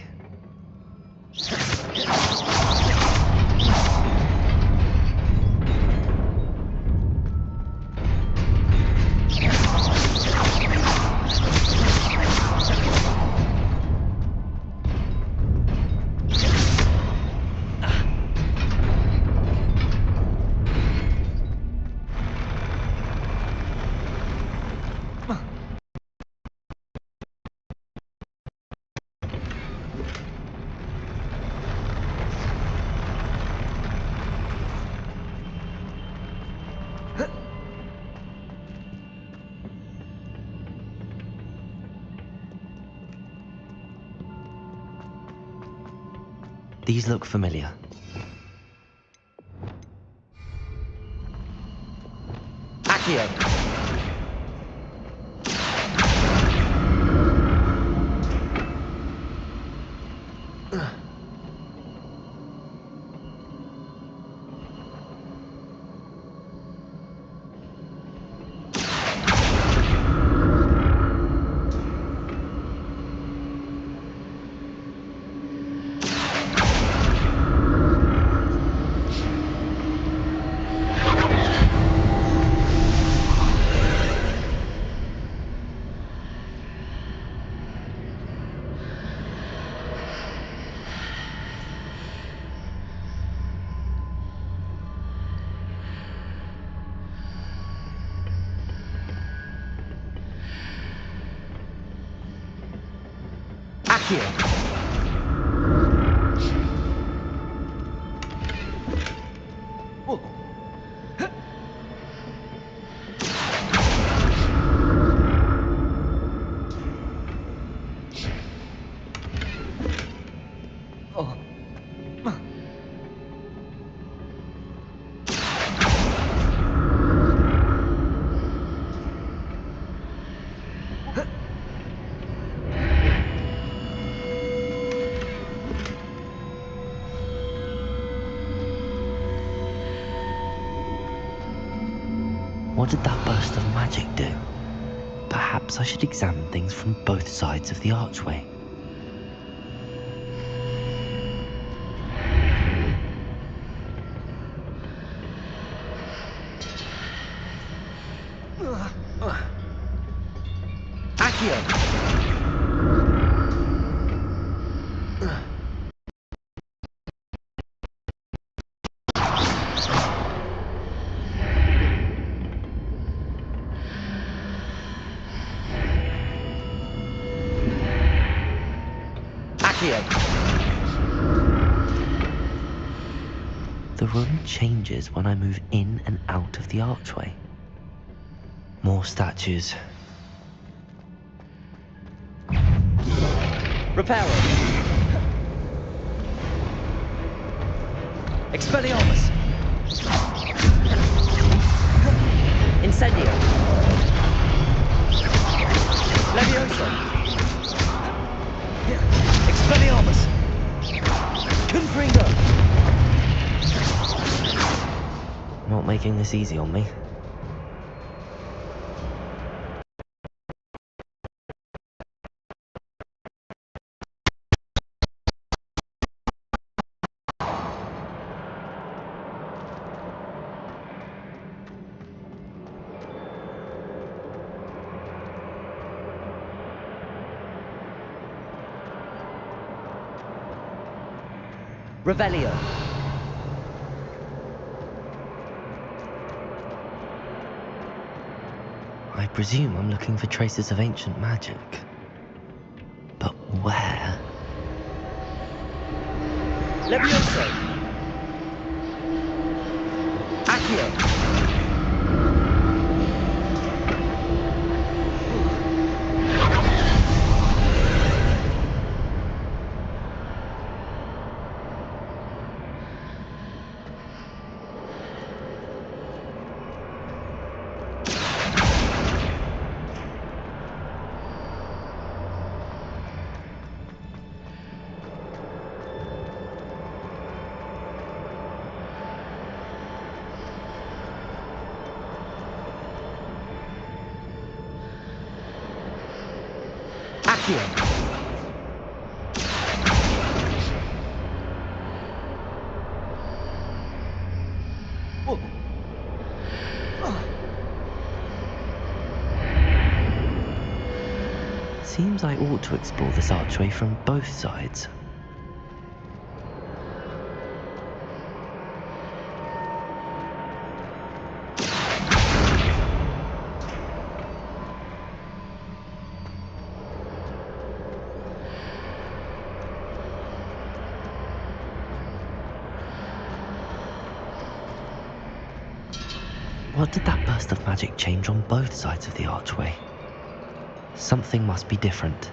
These look familiar. Accio! Accio! What did that burst of magic do? Perhaps I should examine things from both sides of the archway. Accio! The room changes when I move in and out of the archway. More statues. Reparo! Expelliarmus! Incendio! Leviosa! Expelliarmus! Confringo! Not making this easy on me. Revelio. I presume I'm looking for traces of ancient magic. But where? Leviosa! Accio! Seems I ought to explore this archway from both sides. What did that burst of magic change on both sides of the archway? Something must be different.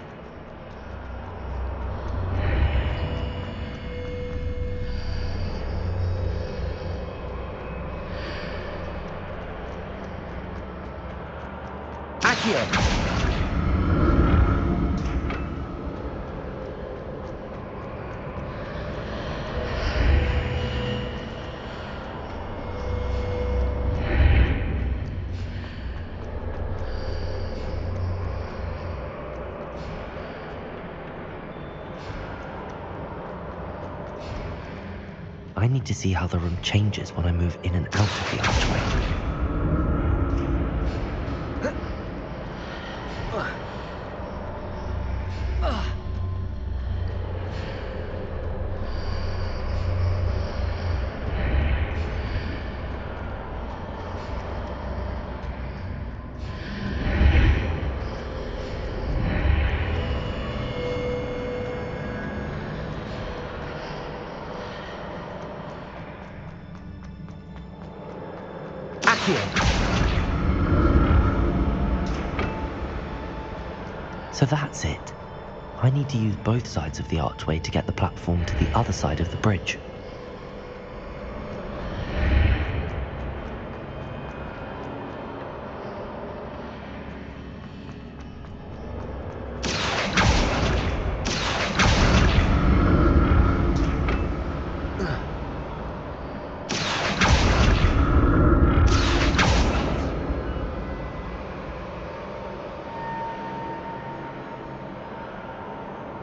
Accio! I need to see how the room changes when I move in and out of the archway. So that's it. I need to use both sides of the archway to get the platform to the other side of the bridge.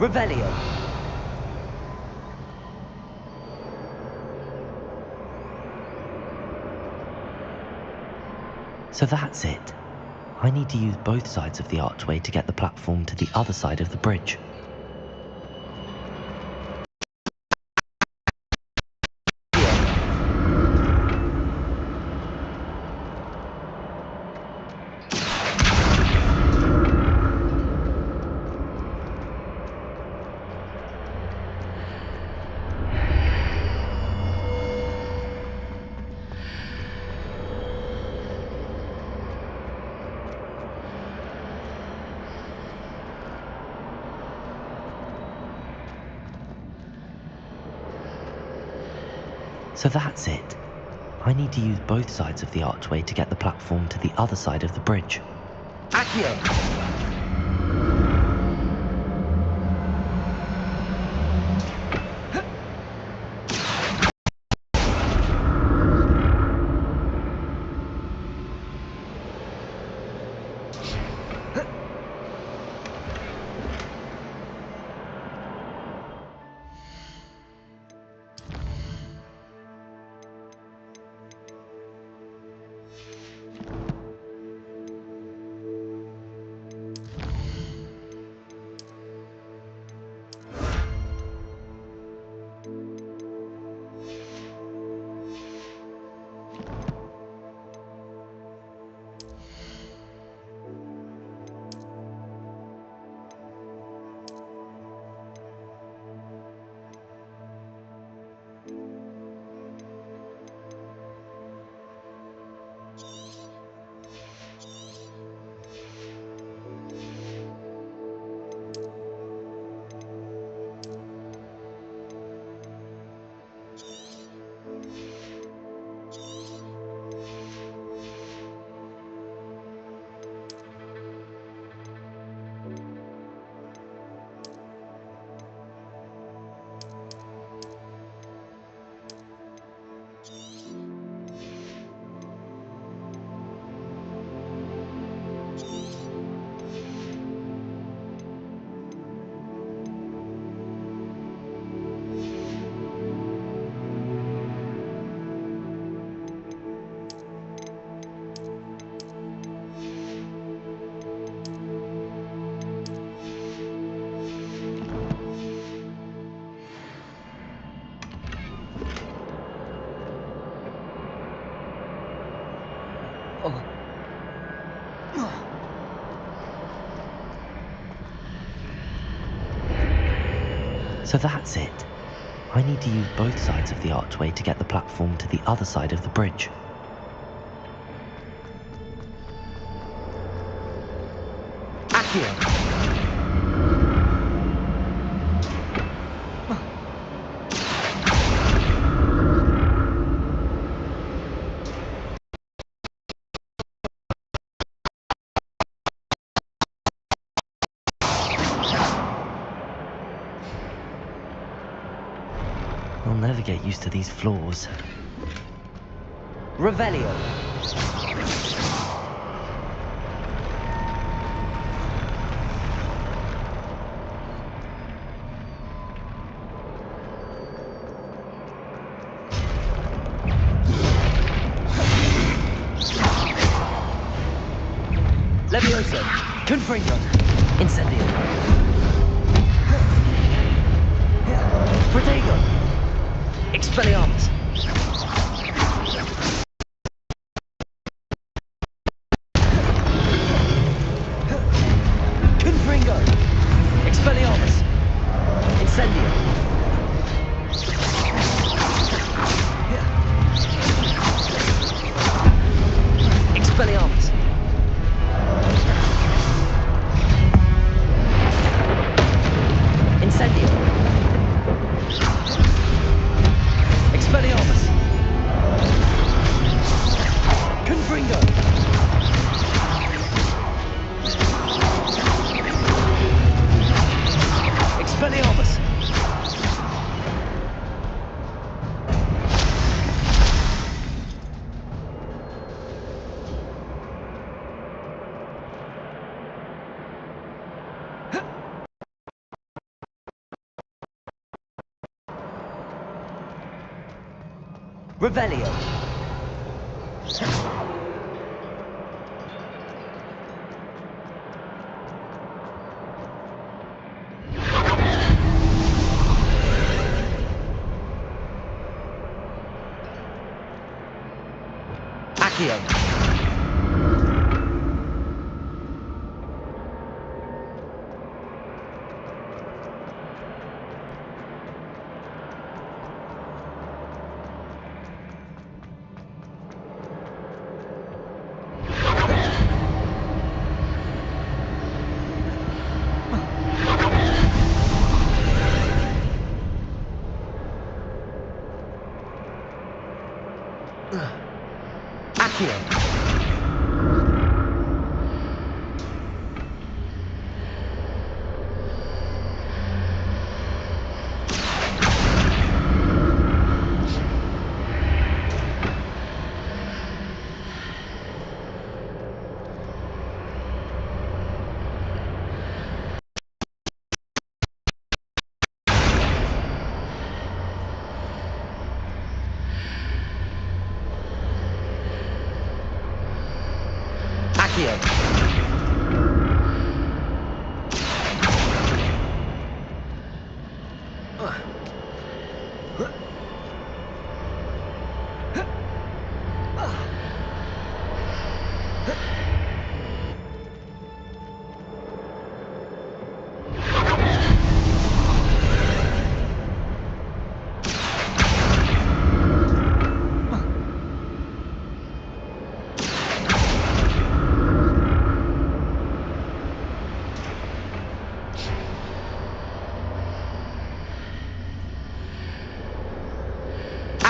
Revelio. So that's it. I need to use both sides of the archway to get the platform to the other side of the bridge. So that's it. I need to use both sides of the archway to get the platform to the other side of the bridge. Accio! So that's it. I need to use both sides of the archway to get the platform to the other side of the bridge. Accio! never get used to these floors. Revelio. Levioso. Confringo. Incendio. Protego. Expelliarmus. Confringo. Expelliarmus. Incendio. Expelliarmus. Incendio. Expelliarmus. Confringo. Expelliarmus. Revelio. Accio. Accio.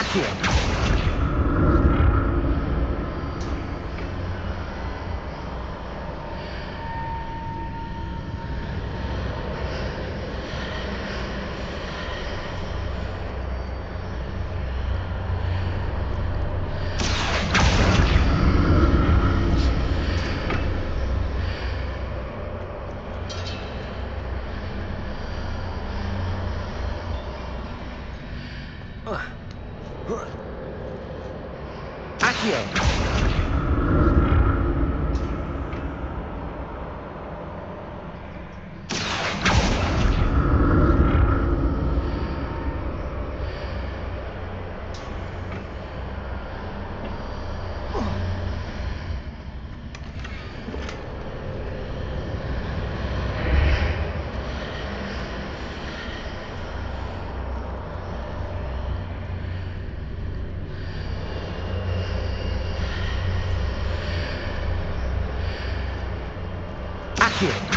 Accio. Accio.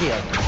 Accio.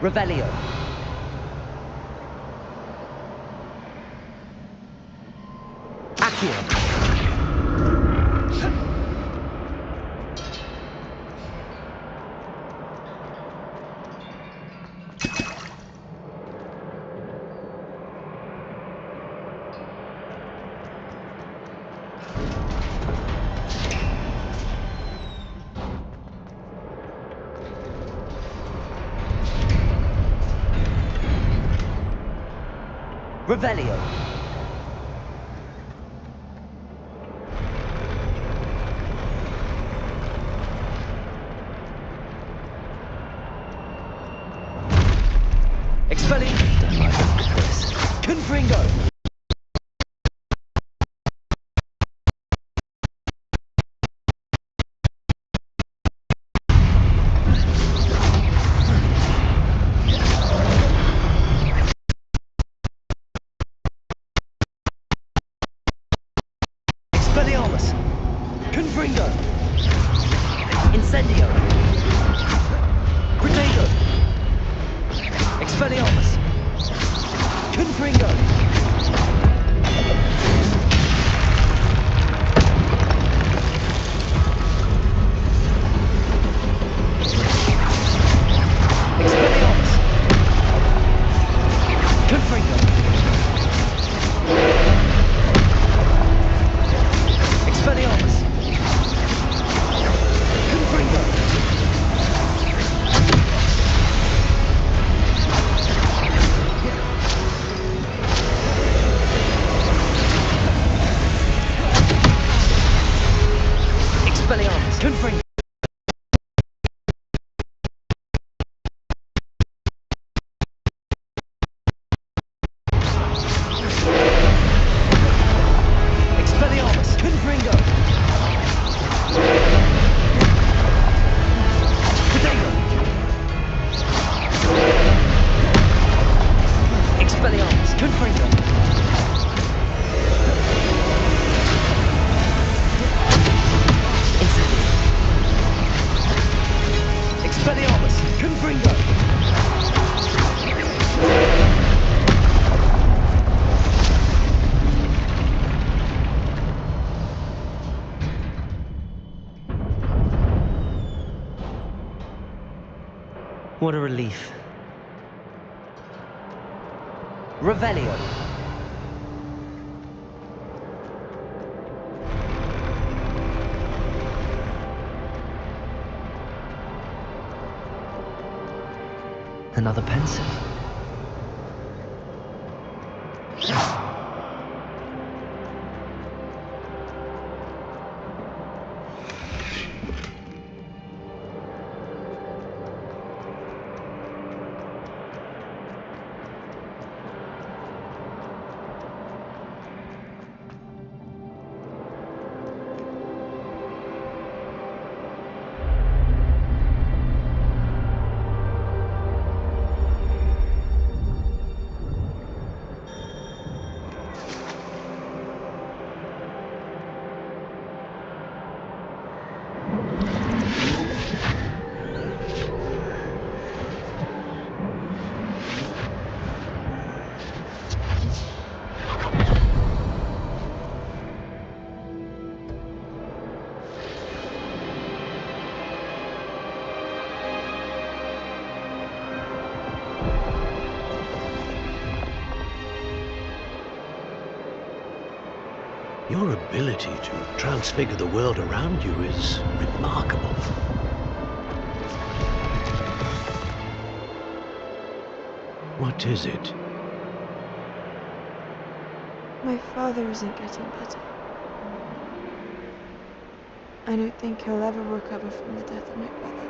Revelio. Accio. Revelio. Expelliarmus. Confringo. Expelliarmus. Confringo. Incendio. Reparo. Expelliarmus. Confringo. Expelliarmus. Confringo. Expelliarmus. Confringo. Expelliarmus. Confringo. Expelliarmus. Confringo. Expelliarmus. Confringo. Incendio. Expelliarmus. Confringo. What a relief. Revelio. Another pensive. Your ability to transfigure the world around you is remarkable. What is it? My father isn't getting better. I don't think he'll ever recover from the death of my brother.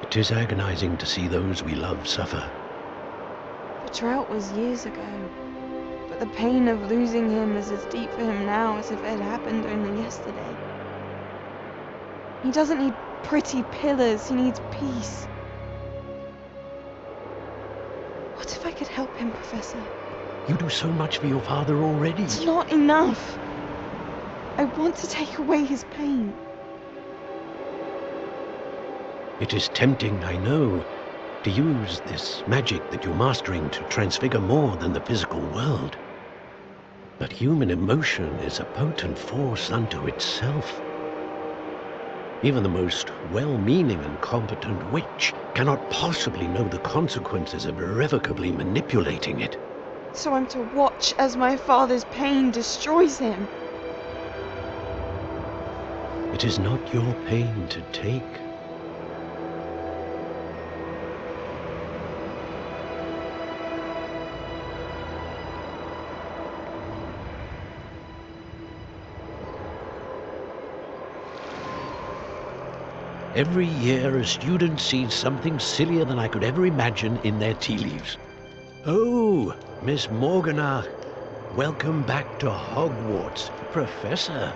It is agonizing to see those we love suffer. The drought was years ago, but the pain of losing him is as deep for him now as if it had happened only yesterday. He doesn't need pretty pillars, he needs peace. What if I could help him, Professor? You do so much for your father already. It's not enough. I want to take away his pain. It is tempting, I know, to use this magic that you're mastering to transfigure more than the physical world. But human emotion is a potent force unto itself. Even the most well-meaning and competent witch cannot possibly know the consequences of irrevocably manipulating it. So I'm to watch as my father's pain destroys him. It is not your pain to take. Every year a student sees something sillier than I could ever imagine in their tea leaves. Oh, Miss Morganach, welcome back to Hogwarts, Professor.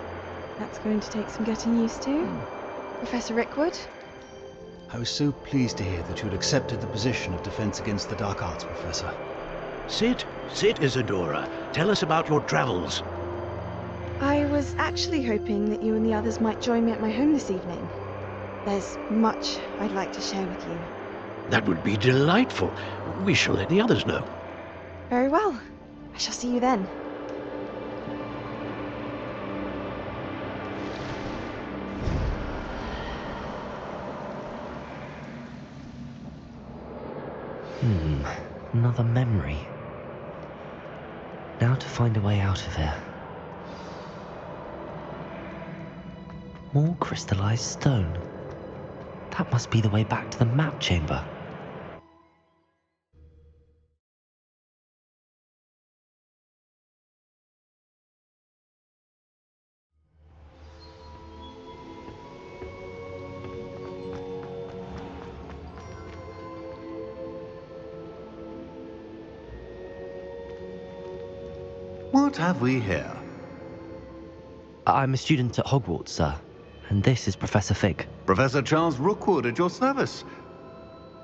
That's going to take some getting used to. Professor Rickwood? I was so pleased to hear that you had accepted the position of Defense Against the Dark Arts, Professor. Sit, Isadora. Tell us about your travels. I was actually hoping that you and the others might join me at my home this evening. There's much I'd like to share with you. That would be delightful. We shall let the others know. Very well. I shall see you then. Another memory. Now to find a way out of here. More crystallized stone. That must be the way back to the map chamber. What have we here? I'm a student at Hogwarts, sir, and this is Professor Fig. Professor Charles Rookwood at your service.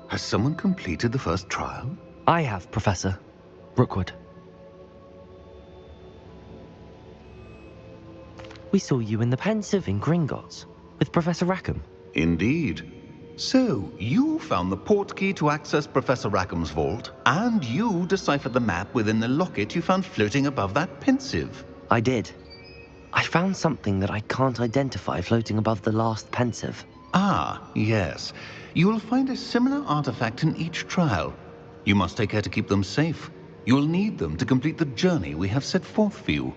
Has someone completed the first trial? I have, Professor Rookwood. We saw you in the Pensive in Gringotts with Professor Rackham. Indeed. So, you found the portkey to access Professor Rackham's vault, and you deciphered the map within the locket you found floating above that Pensive. I did. I found something that I can't identify floating above the last Pensive. Ah, yes. You will find a similar artifact in each trial. You must take care to keep them safe. You will need them to complete the journey we have set forth for you.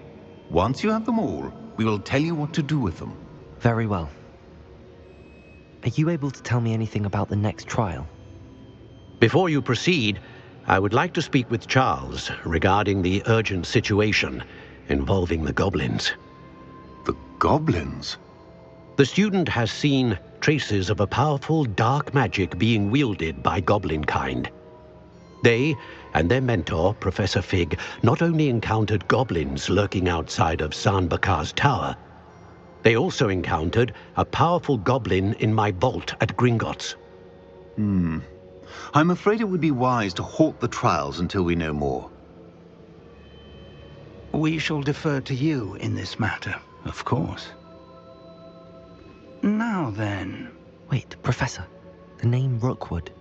Once you have them all, we will tell you what to do with them. Very well. Are you able to tell me anything about the next trial? Before you proceed, I would like to speak with Charles regarding the urgent situation involving the goblins. The goblins? The student has seen traces of a powerful dark magic being wielded by goblin kind. They and their mentor, Professor Fig, not only encountered goblins lurking outside of San Bakar's tower, they also encountered a powerful goblin in my vault at Gringotts. I'm afraid it would be wise to halt the trials until we know more. We shall defer to you in this matter, of course. Now then... Wait, Professor. The name Rookwood.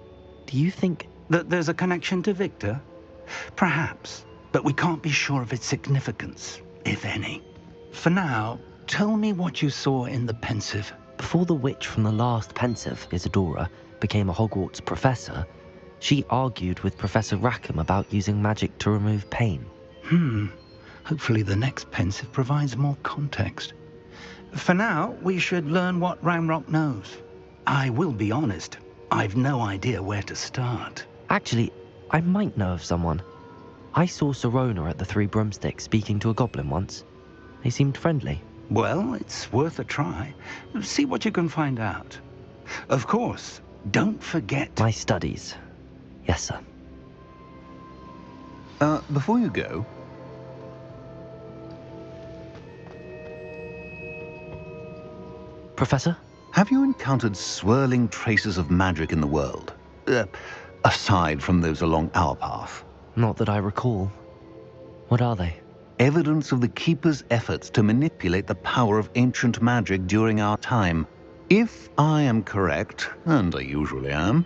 Do you think... that there's a connection to Victor? Perhaps, but we can't be sure of its significance, if any. For now, tell me what you saw in the Pensive. Before the witch from the last Pensive, Isadora, became a Hogwarts professor, she argued with Professor Rackham about using magic to remove pain. Hopefully the next Pensive provides more context. For now, we should learn what Ranrock knows. I will be honest, I've no idea where to start. Actually, I might know of someone. I saw Serona at the Three Broomsticks speaking to a goblin once. They seemed friendly. Well, it's worth a try. See what you can find out. Of course, don't forget... My studies. Yes, sir. Before you go... Professor? Have you encountered swirling traces of magic in the world? Aside from those along our path? Not that I recall. What are they? Evidence of the Keeper's efforts to manipulate the power of ancient magic during our time. If I am correct, and I usually am,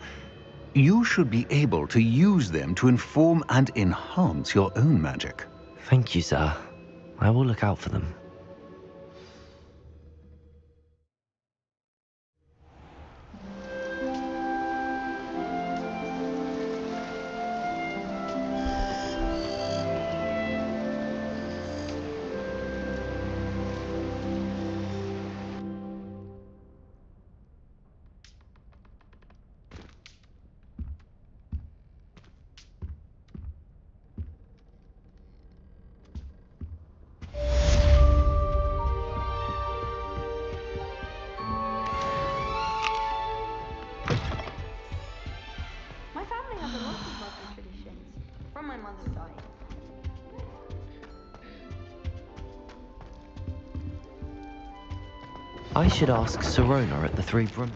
you should be able to use them to inform and enhance your own magic. Thank you, sir. I will look out for them. My family has a lot of lovely traditions, from my mother's side. I should ask Sirona at the Three Brum.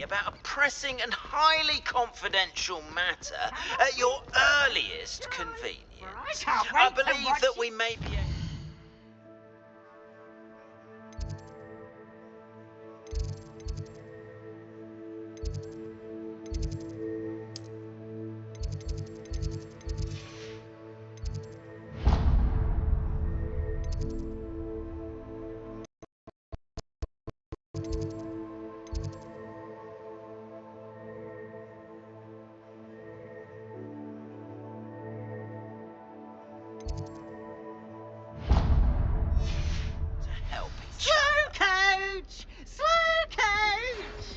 About a pressing and highly confidential matter at your earliest convenience. I believe that we may be...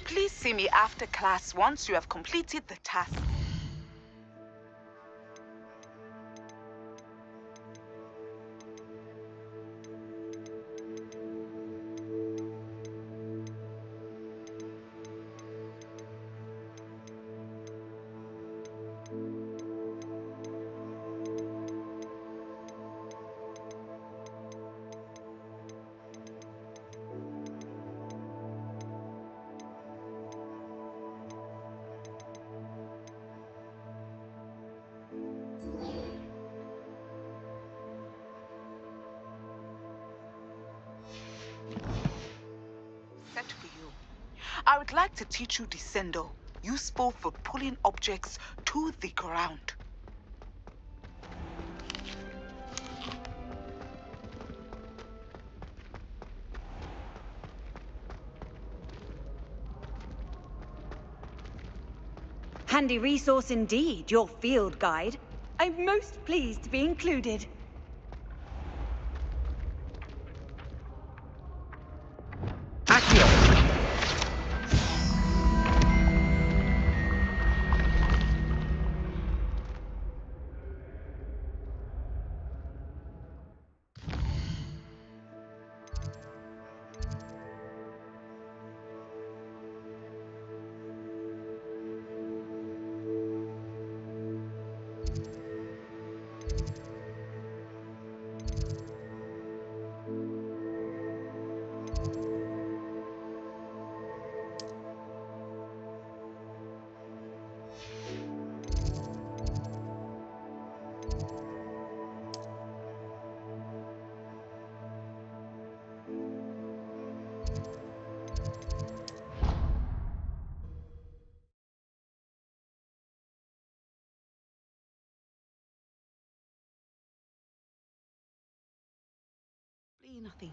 Please see me after class once you have completed the task. Set for you. I would like to teach you Descendo, useful for pulling objects to the ground. Handy resource indeed, your field guide. I'm most pleased to be included. Accio! Nothing.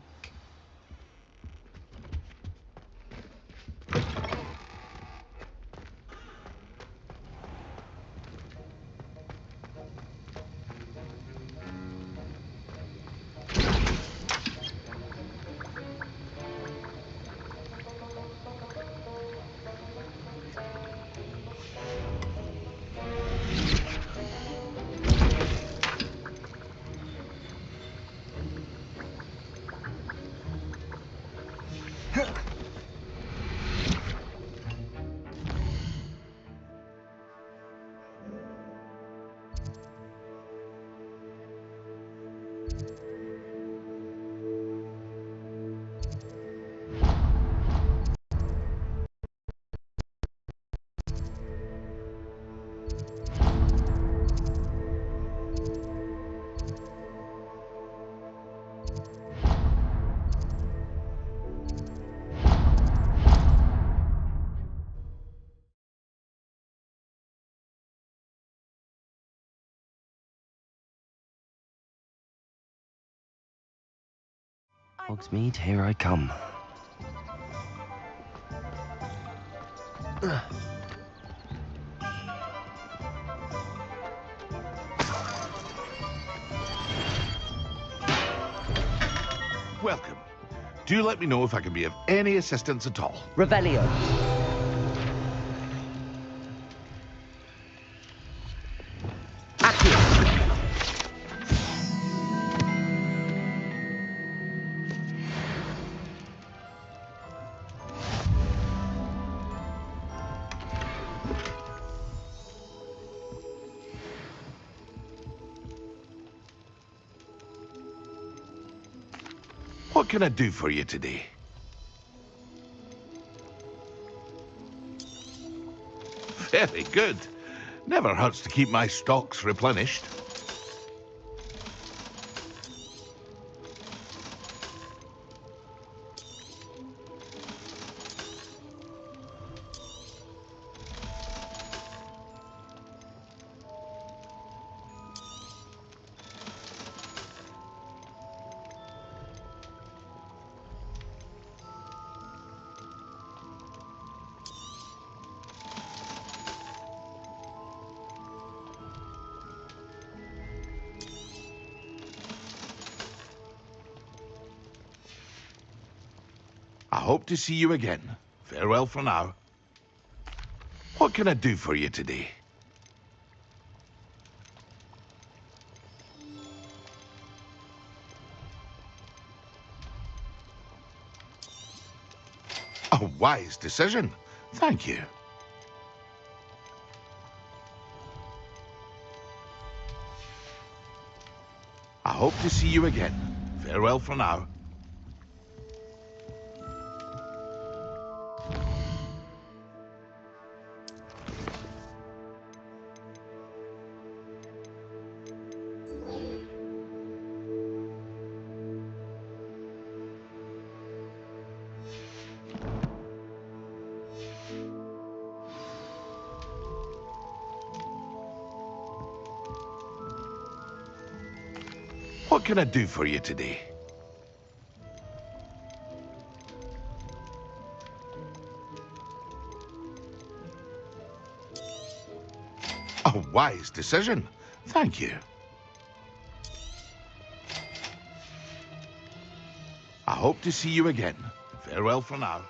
Hogsmeade, here I come. Welcome. Do let me know if I can be of any assistance at all. Revelio. Accio. What can I do for you today? Very good. Never hurts to keep my stocks replenished. I hope to see you again. Farewell for now. What can I do for you today? A wise decision. Thank you. I hope to see you again. Farewell for now. What can I do for you today? A wise decision. Thank you. I hope to see you again. Farewell for now.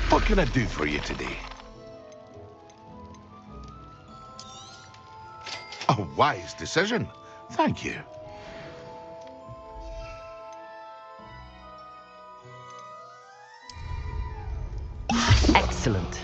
What can I do for you today? A wise decision. Thank you. Excellent.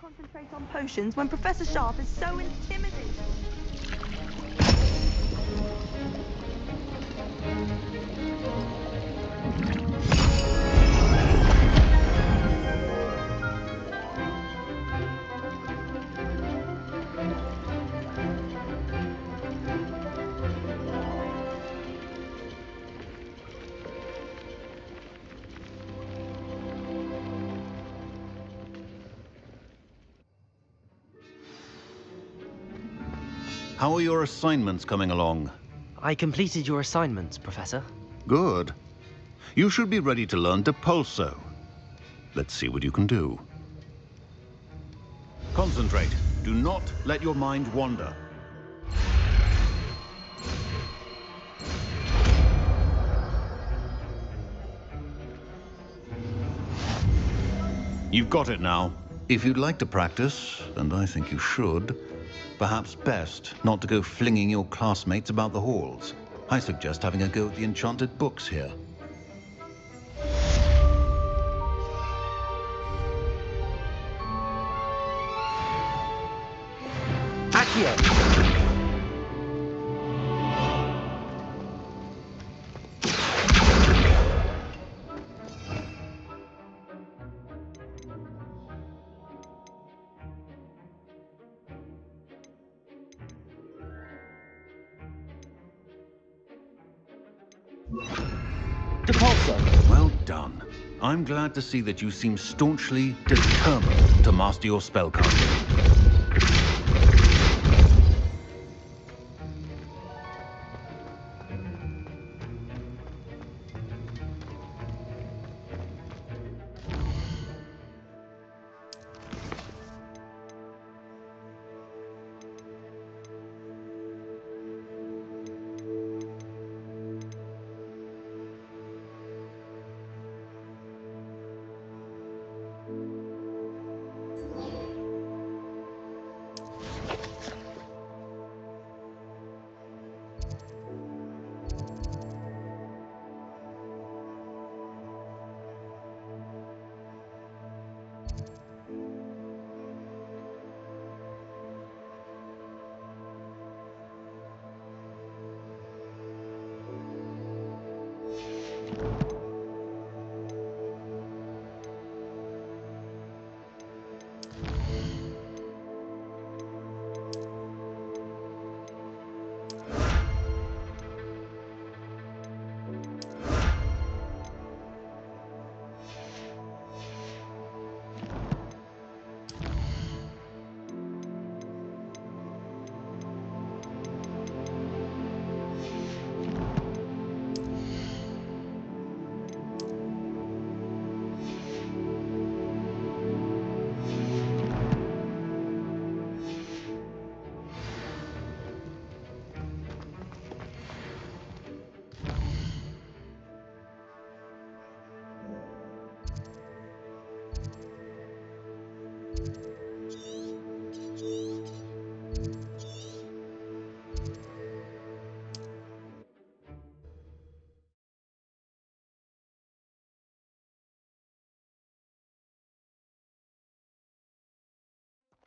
Concentrate on potions when Professor Sharp is so intimidating. How are your assignments coming along? I completed your assignments, Professor. Good. You should be ready to learn to Pulso. Let's see what you can do. Concentrate. Do not let your mind wander. You've got it now. If you'd like to practice, and I think you should, perhaps best not to go flinging your classmates about the halls. I suggest having a go at the enchanted books here. Accio! To Pulso. Well done. I'm glad to see that you seem staunchly determined to master your spellcasting.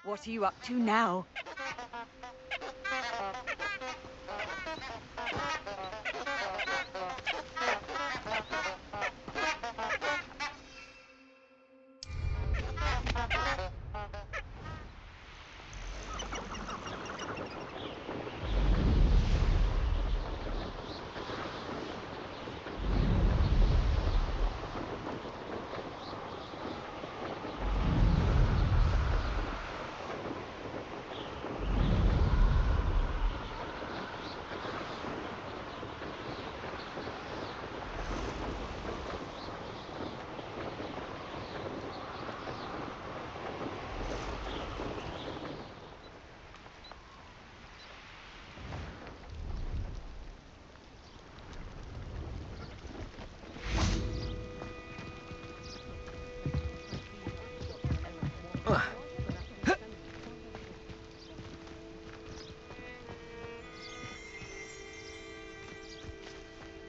What are you up to now?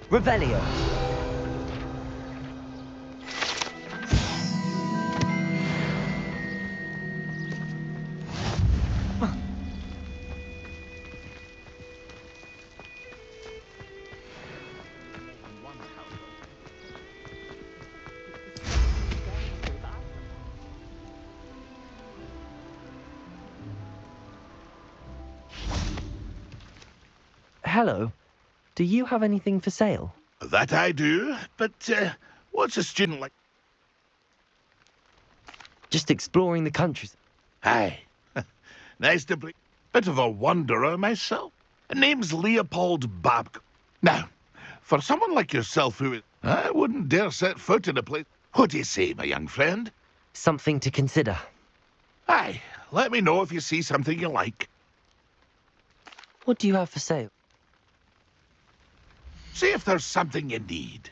Revelio. Hello. Do you have anything for sale? That I do, but what's a student like? Just exploring the country. Aye. Nice to be. Bit of a wanderer myself. Name's Leopold Babcock. Now, for someone like yourself who... I wouldn't dare set foot in a place... What do you say, my young friend? Something to consider. Aye, let me know if you see something you like. What do you have for sale? See if there's something you need.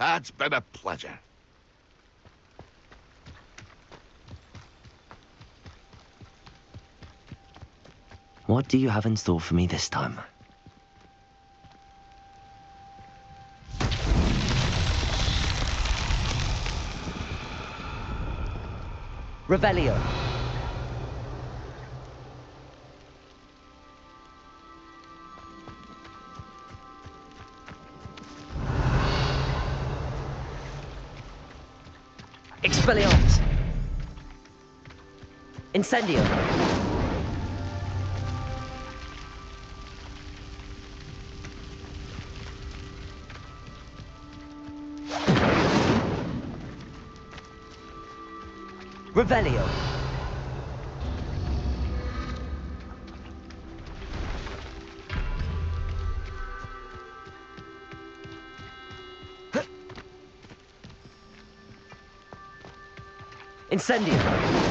It's been a pleasure. What do you have in store for me this time? Revelio. Expelliarmus. Incendio. Revelio. Incendio.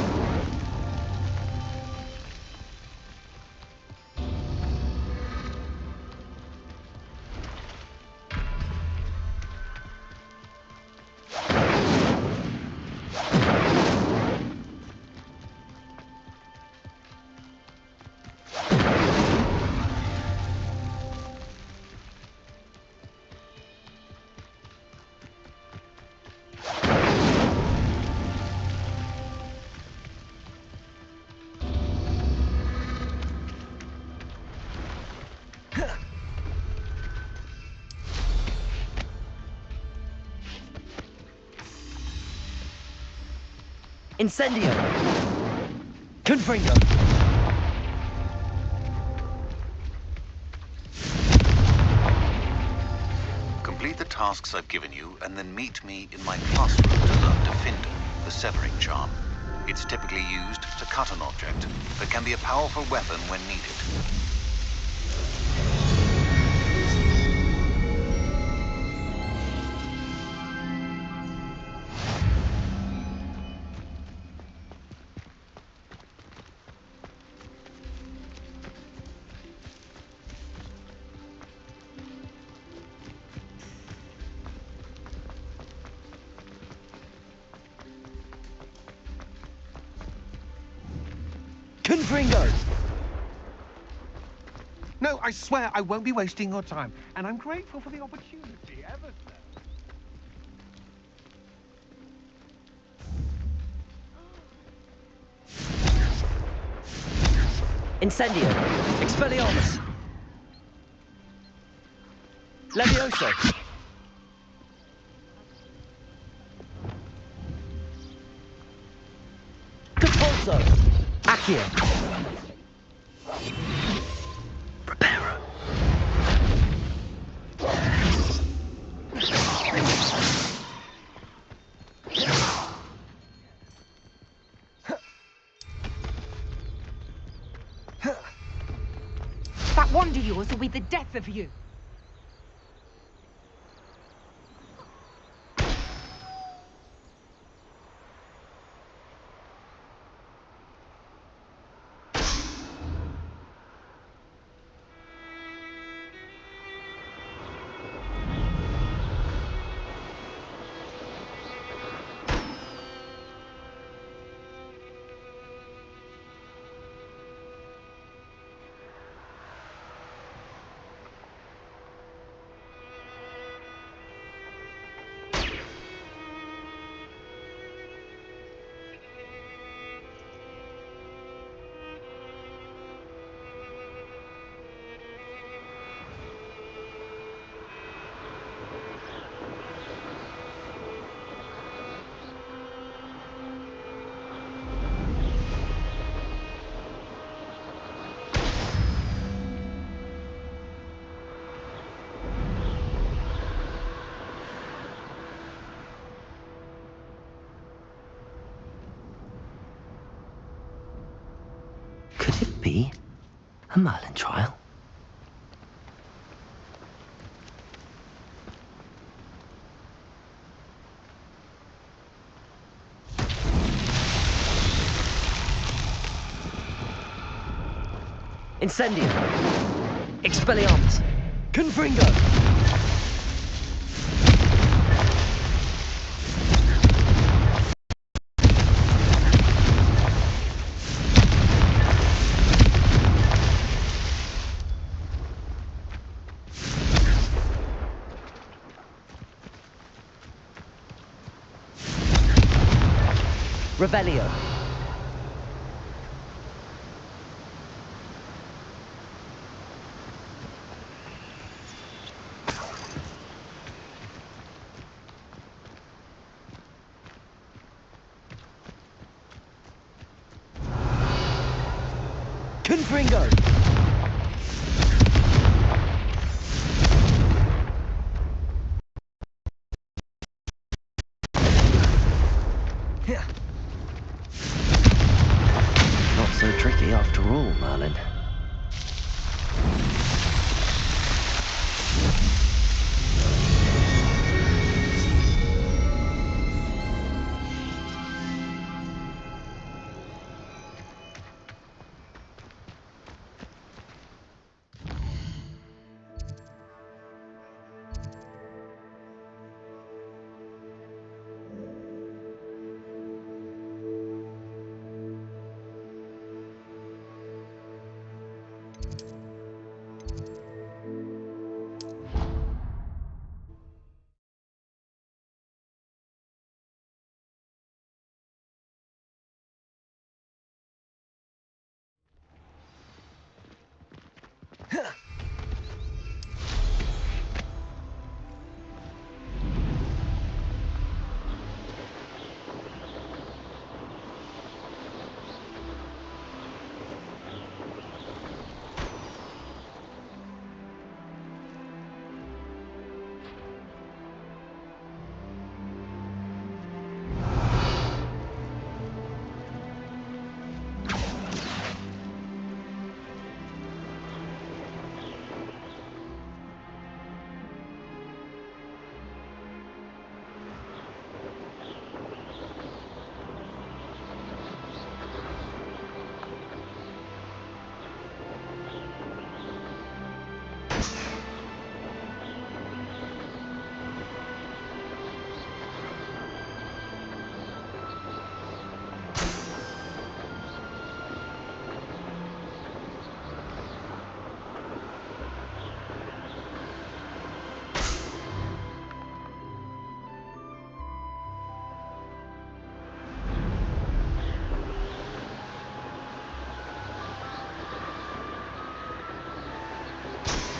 Incendio. Confringo. Complete the tasks I've given you, and then meet me in my classroom to learn Defender, the severing charm. It's typically used to cut an object, but can be a powerful weapon when needed. Confringo! No, I swear I won't be wasting your time, and I'm grateful for the opportunity, ever so. Incendio. Expelliarmus. Levioso. Pulso. Accio. Reparo. That wand of yours will be the death of you. Could it be a Merlin trial? Incendio! Expelliarmus! Confringo! Revelio! Confringo! Not so tricky after all, Merlin.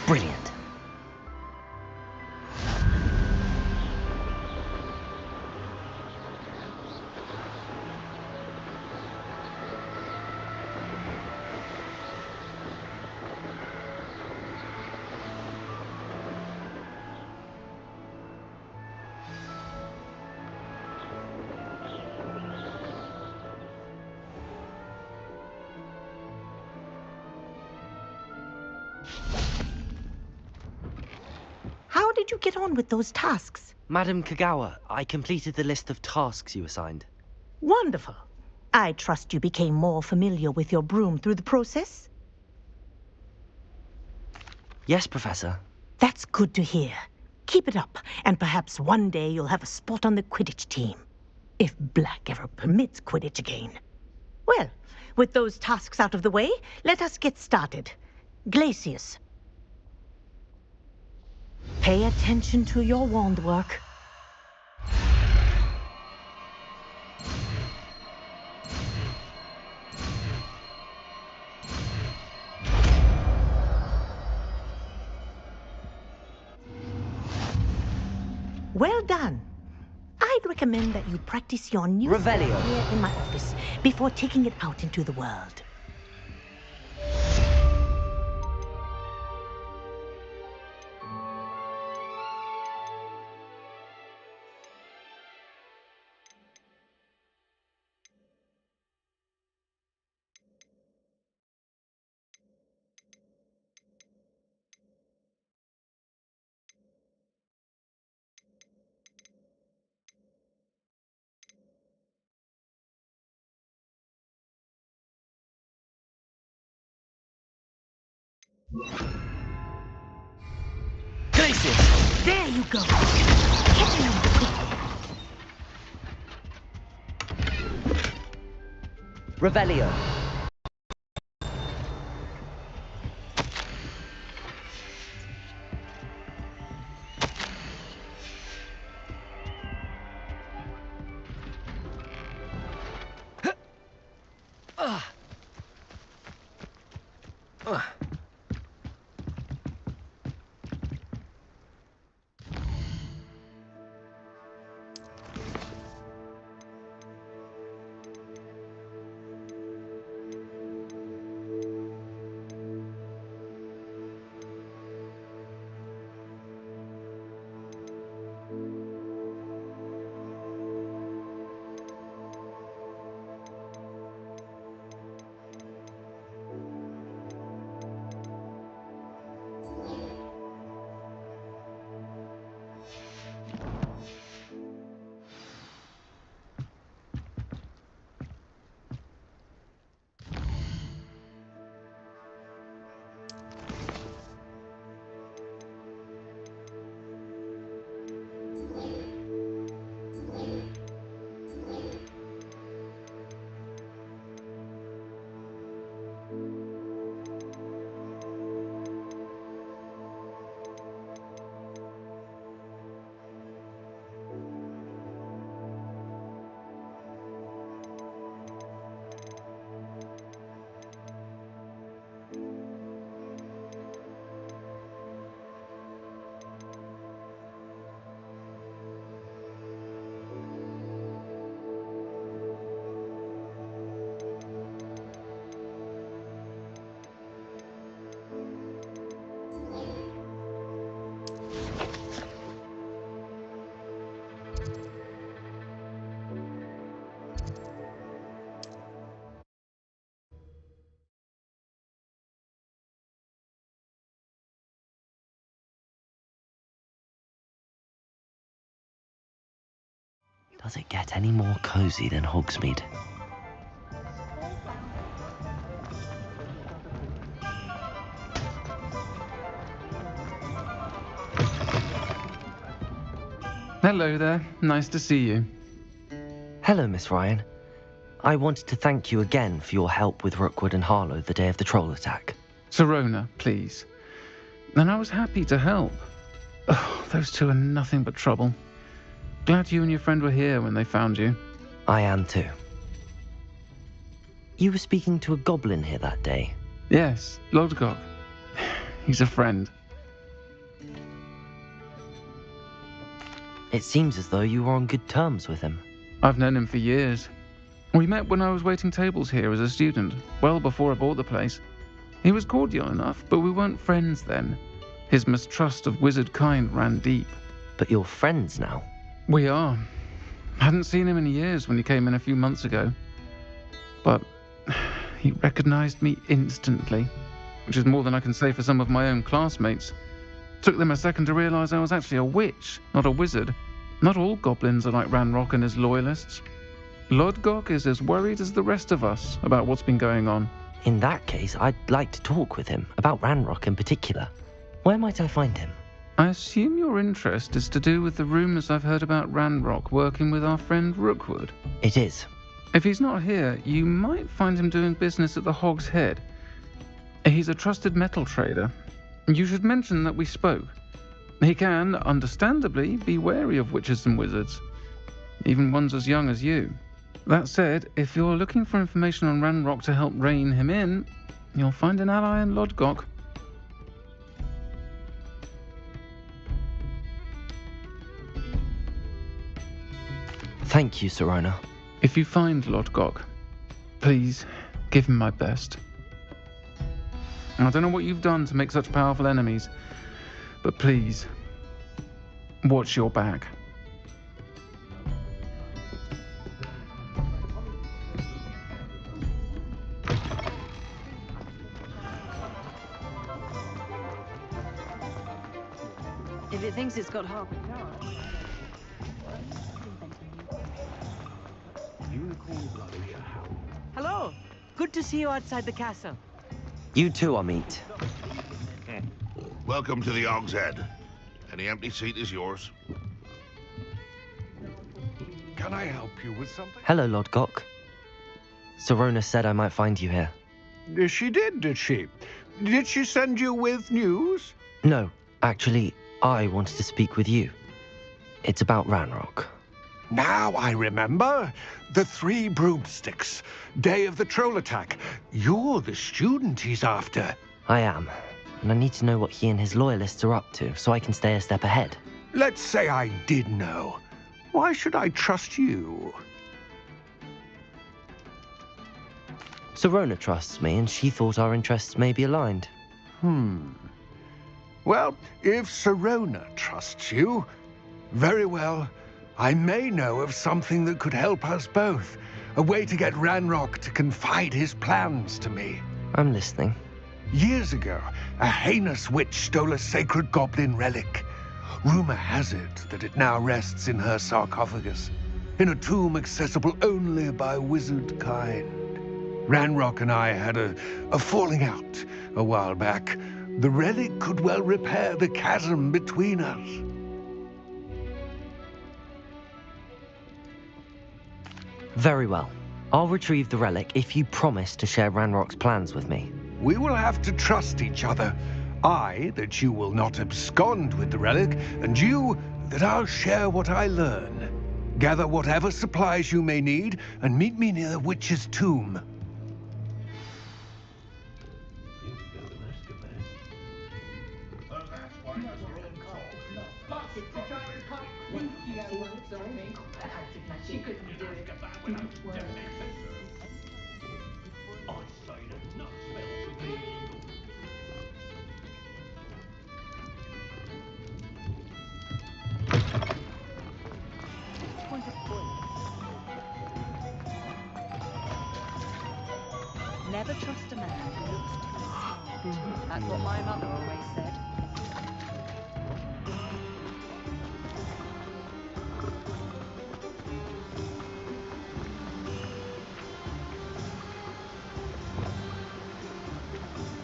Brilliant. How did you get on with those tasks? Madam Kagawa, I completed the list of tasks you assigned. Wonderful. I trust you became more familiar with your broom through the process? Yes, Professor. That's good to hear. Keep it up, and perhaps one day you'll have a spot on the Quidditch team. If Black ever permits Quidditch again. Well, with those tasks out of the way, let us get started. Glacius. Pay attention to your wand work. Well done. I'd recommend that you practice your new Revelio here in my office before taking it out into the world. Glacius! There you go. Catching him quickly. Revelio. Does it get any more cozy than Hogsmeade? Hello there. Nice to see you. Hello, Miss Ryan. I wanted to thank you again for your help with Rookwood and Harlow the day of the troll attack. Sirona, please. And I was happy to help. Oh, those two are nothing but trouble. Glad you and your friend were here when they found you. I am too. You were speaking to a goblin here that day? Yes, Lodgok. He's a friend. It seems as though you were on good terms with him. I've known him for years. We met when I was waiting tables here as a student, well before I bought the place. He was cordial enough, but we weren't friends then. His mistrust of wizard kind ran deep. But you're friends now? We are. Hadn't seen him in years when he came in a few months ago. But he recognized me instantly, which is more than I can say for some of my own classmates. Took them a second to realize I was actually a witch, not a wizard. Not all goblins are like Ranrock and his loyalists. Lodgok is as worried as the rest of us about what's been going on. In that case, I'd like to talk with him, about Ranrock in particular. Where might I find him? I assume your interest is to do with the rumors I've heard about Ranrock working with our friend Rookwood. It is. If he's not here, you might find him doing business at the Hog's Head. He's a trusted metal trader. You should mention that we spoke. He can, understandably, be wary of witches and wizards, even ones as young as you. That said, if you're looking for information on Ranrock to help rein him in, you'll find an ally in Lodgok. Thank you, Sirona. If you find Lodgok, please give him my best. I don't know what you've done to make such powerful enemies, but please, watch your back. If it thinks it's got half a chance. Hello. Good to see you outside the castle. You too, Amit. Welcome to the Og's Head. Any empty seat is yours. Can I help you with something? Hello, Lord Gok. Sirona said I might find you here. She did she? Did she send you with news? No, actually, I wanted to speak with you. It's about Ranrock. Now I remember. The 3 broomsticks. Day of the troll attack. You're the student he's after. I am. And I need to know what he and his loyalists are up to, so I can stay a step ahead. Let's say I did know. Why should I trust you? Sirona trusts me, and she thought our interests may be aligned. Well, if Sirona trusts you, very well. I may know of something that could help us both. A way to get Ranrock to confide his plans to me. I'm listening. Years ago, a heinous witch stole a sacred goblin relic. Rumor has it that it now rests in her sarcophagus, in a tomb accessible only by wizard kind. Ranrock and I had a falling out a while back. The relic could well repair the chasm between us. Very well. I'll retrieve the relic if you promise to share Ranrock's plans with me. We will have to trust each other. I, that you will not abscond with the relic, and you, that I'll share what I learn. Gather whatever supplies you may need, and meet me near the witch's tomb. Never trust a man who looks too smart. That's what my mother always said.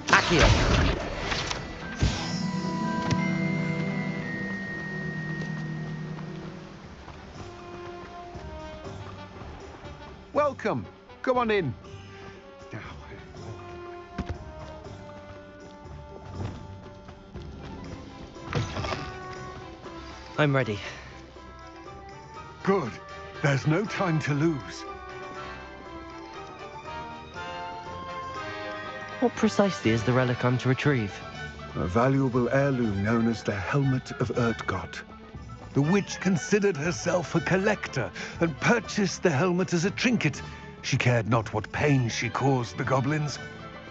Accio! Welcome. Come on in. I'm ready. Good. There's no time to lose. What precisely is the relic I'm to retrieve? A valuable heirloom known as the Helmet of Urtgott. The witch considered herself a collector and purchased the helmet as a trinket. She cared not what pain she caused the goblins.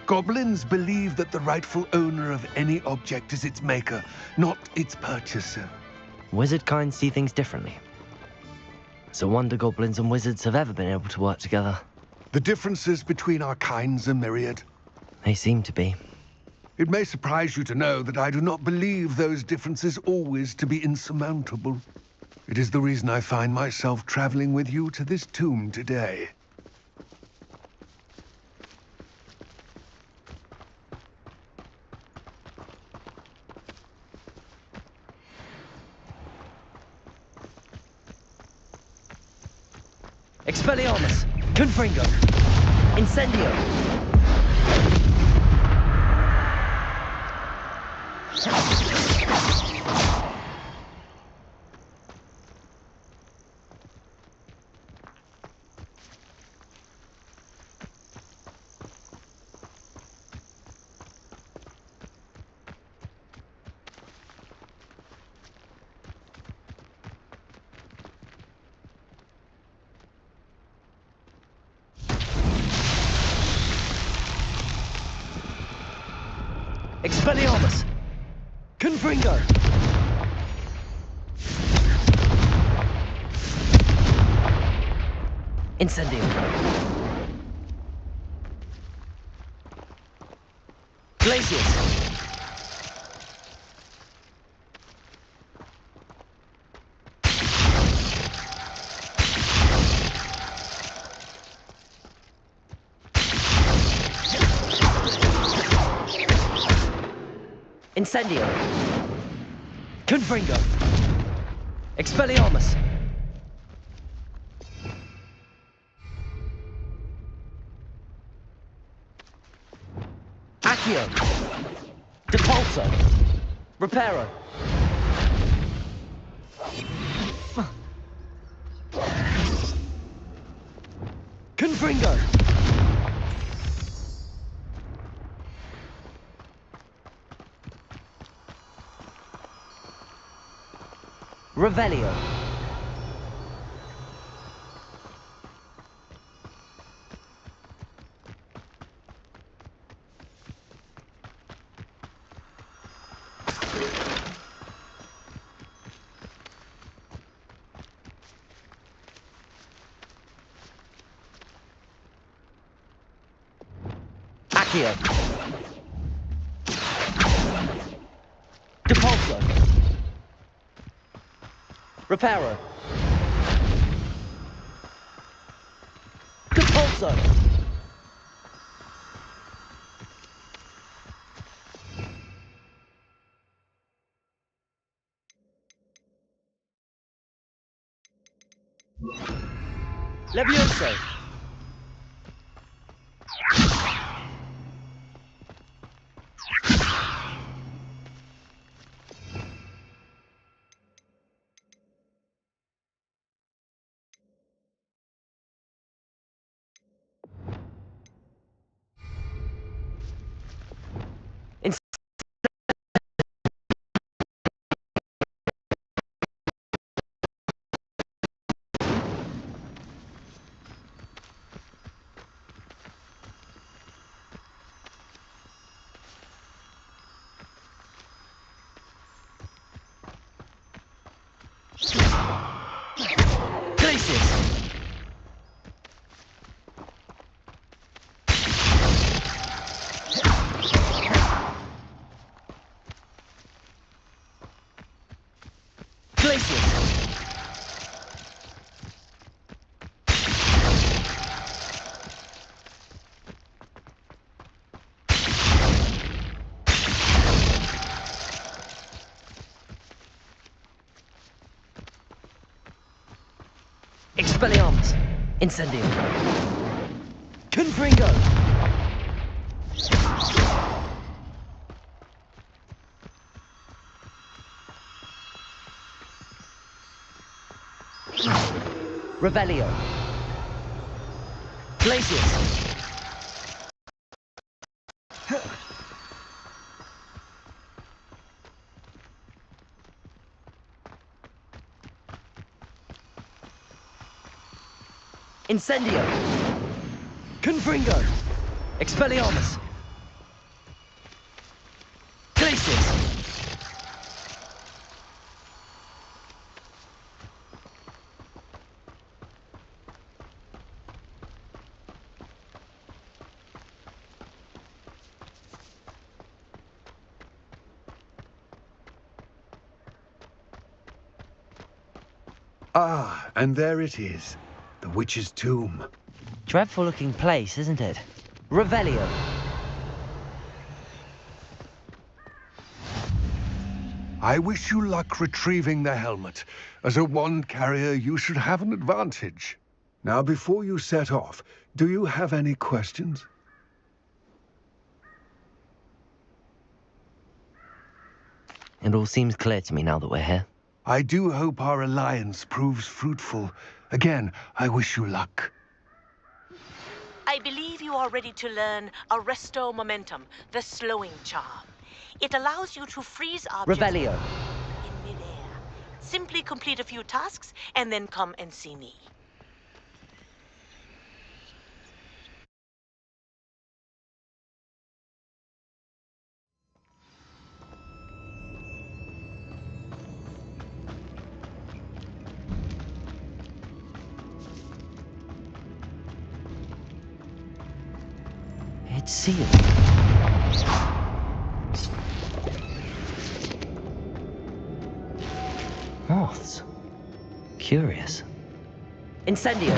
Goblins believe that the rightful owner of any object is its maker, not its purchaser. Wizard kind see things differently. It's a wonder goblins and wizards have ever been able to work together. The differences between our kinds are myriad. They seem to be. It may surprise you to know that I do not believe those differences always to be insurmountable. It is the reason I find myself traveling with you to this tomb today. Expelliarmus! Confringo! Incendio! Expelliarmus! Confringo! Incendio! Glaciers! Incendio. Confringo. Expelliarmus. Accio. Pulso. Reparo. Confringo. Revelio. Accio. Pulso. Reparo. Pulso. Levioso. Expelliarmus. Incendio. Confringo. Revelio. Glacius. Incendio. Confringo. Expelliarmus. Glacius. Ah, and there it is. The witch's tomb. Dreadful looking place, isn't it? Revelio. I wish you luck retrieving the helmet. As a wand carrier, you should have an advantage. Now, before you set off, do you have any questions? It all seems clear to me now that we're here. I do hope our alliance proves fruitful. Again, I wish you luck. I believe you are ready to learn Arresto Momentum, the slowing charm. It allows you to freeze objects Revelio. in midair. Simply complete a few tasks and then come and see me. It's sealed. Moths. Curious. Incendio.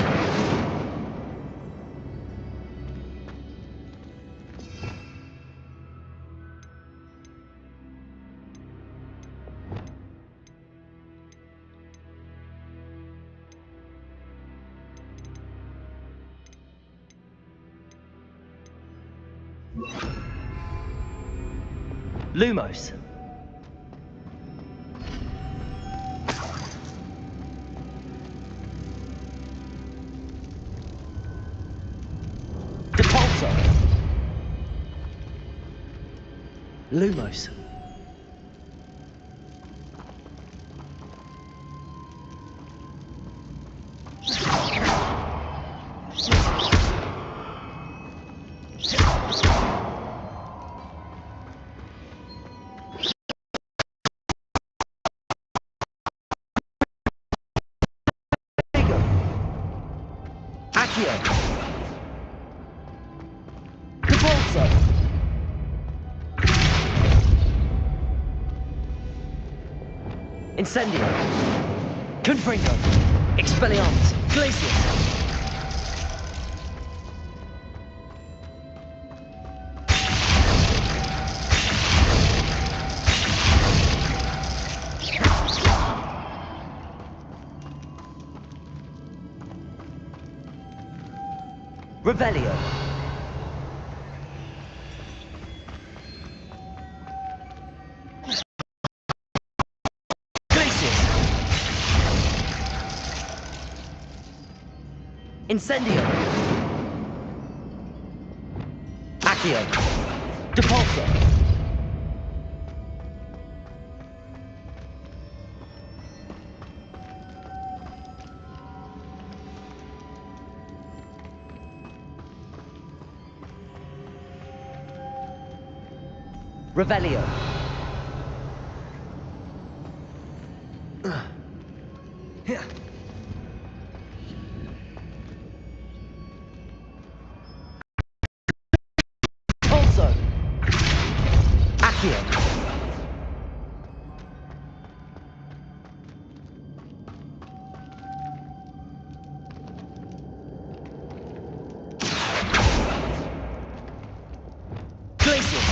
Lumos. Pulso. Lumos. Accio. Pulso. Incendio. Confringo. Expelliarmus. Glacius. Revelio. Glacius. Incendio. Accio. Pulso. Revelio. Pulso. Accio. Glacius.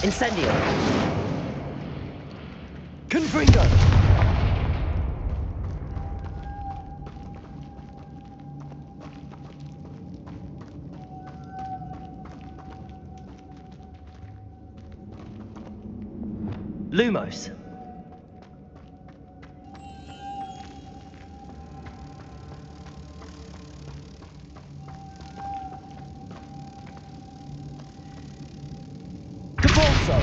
Incendio. Confringo. Lumos. Pulso.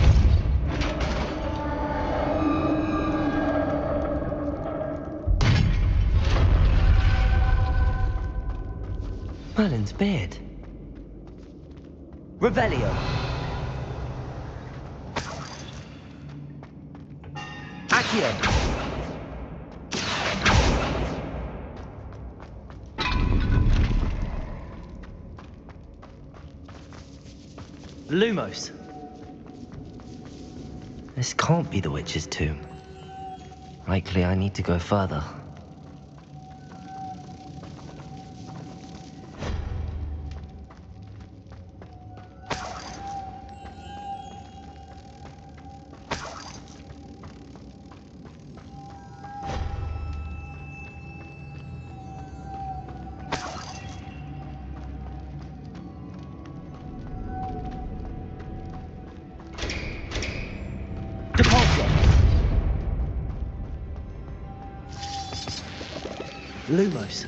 Merlin's beard. Revelio. Accio. Lumos. This can't be the witch's tomb. Likely I need to go further. Lumos.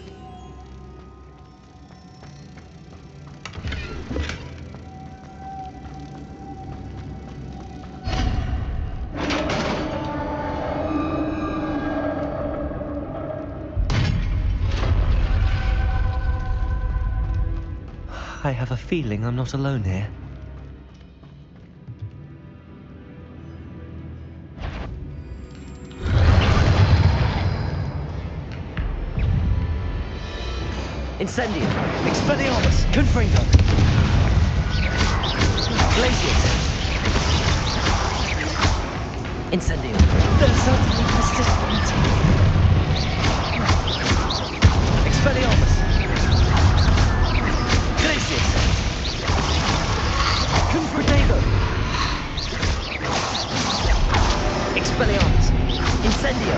I have a feeling I'm not alone here. Incendio. Expelliarmus. Confringo. Glacius. Incendio. They're certainly persistent. Expelliarmus. Glacius. Confringo. Expelliarmus. Incendio.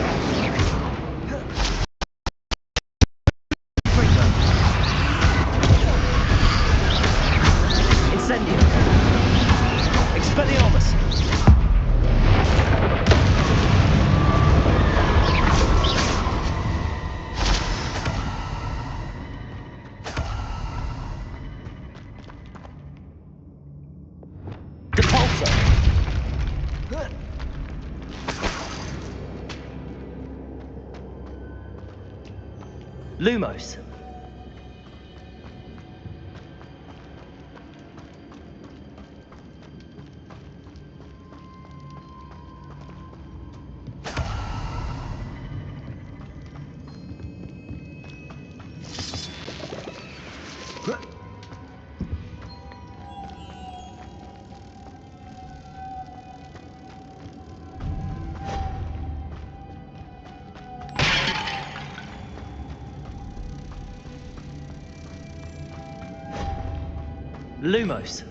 Lumos. Lumos.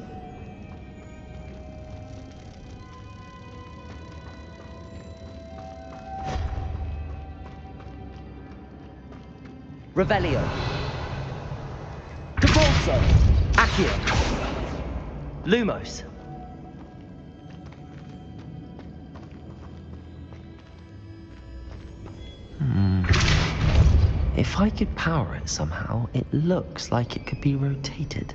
Revelio. Pulso. Accio. Lumos. If I could power it somehow, it looks like it could be rotated.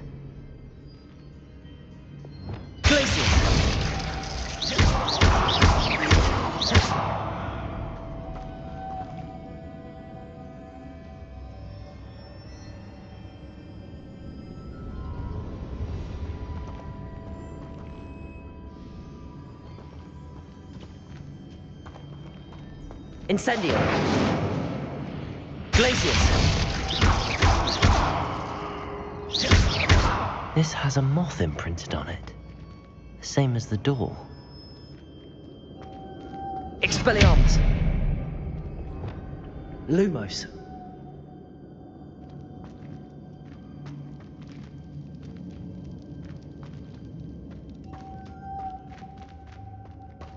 Incendio. Glacius. This has a moth imprinted on it. The same as the door. Expelliarmus. Lumos.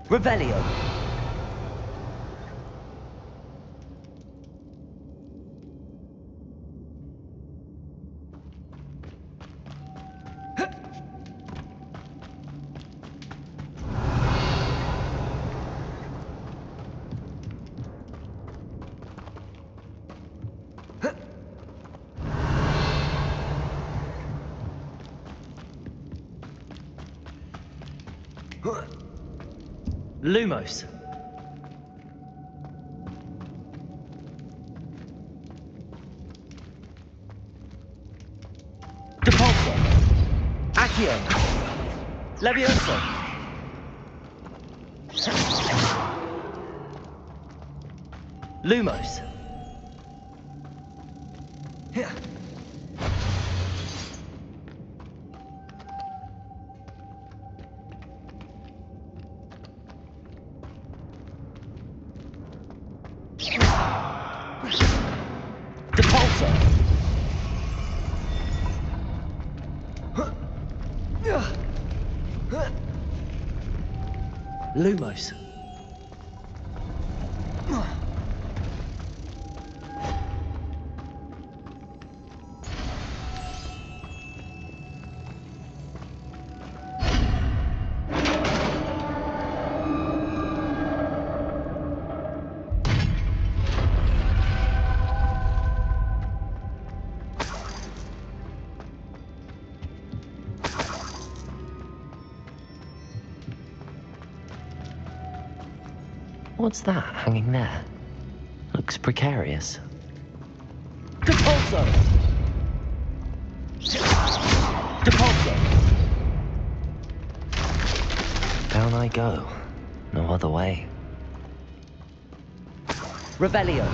Revelio. Lumos. Pulso. Accio. Levioso. Lumos. Here. Pulso. Lumos. What's that hanging there? Looks precarious. Pulso. Pulso. Down I go. No other way. Revelio.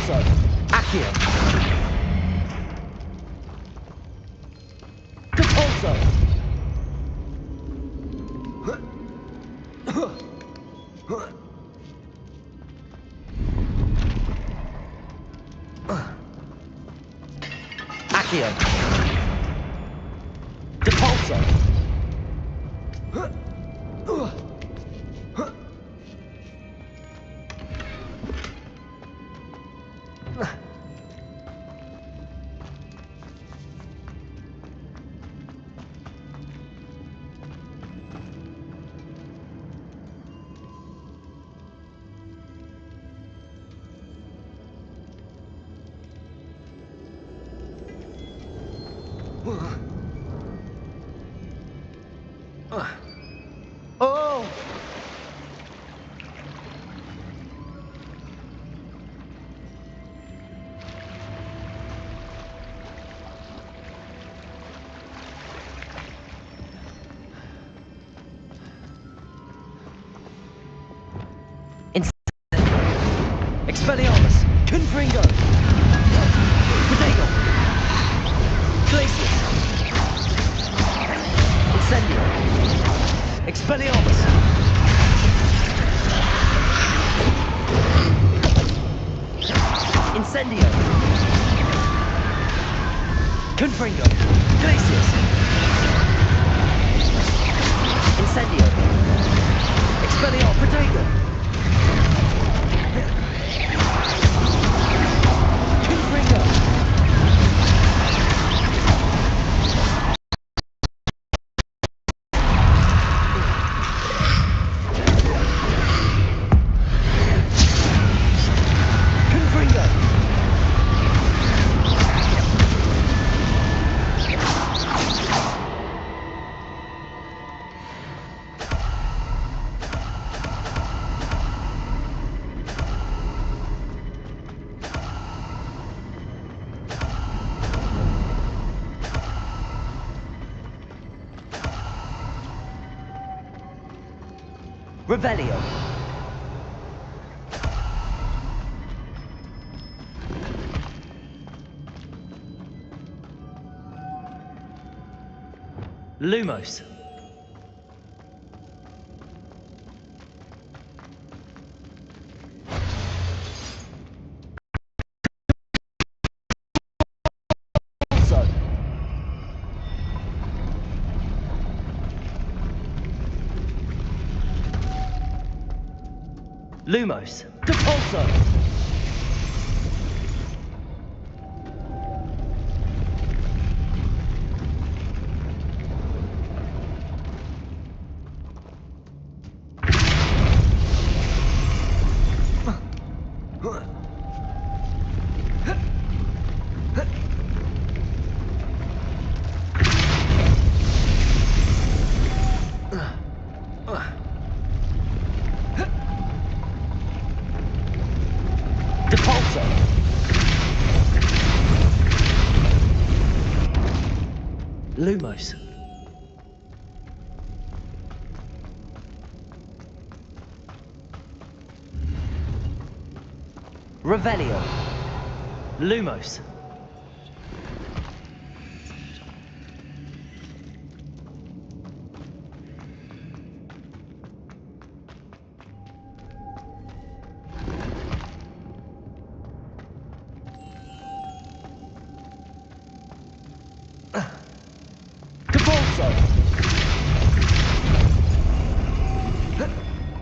Pulso. Accio. To Pulso. Accio. To Pulso. Oh! Expelliarmus! Confringo! Potato! Glacius! Incendio! Expelliarmus! Incendio! Confringo! Glacius! Incendio! Expelliarmus! Potato! Revelio. Lumos. Pulso. Lumos. To Pulso. Lumos. Revelio. Lumos.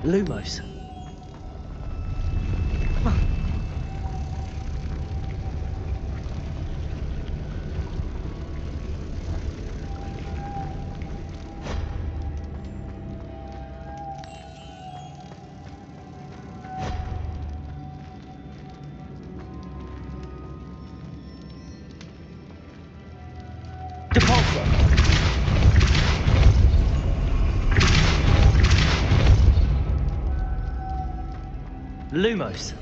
Lumos. Lumos.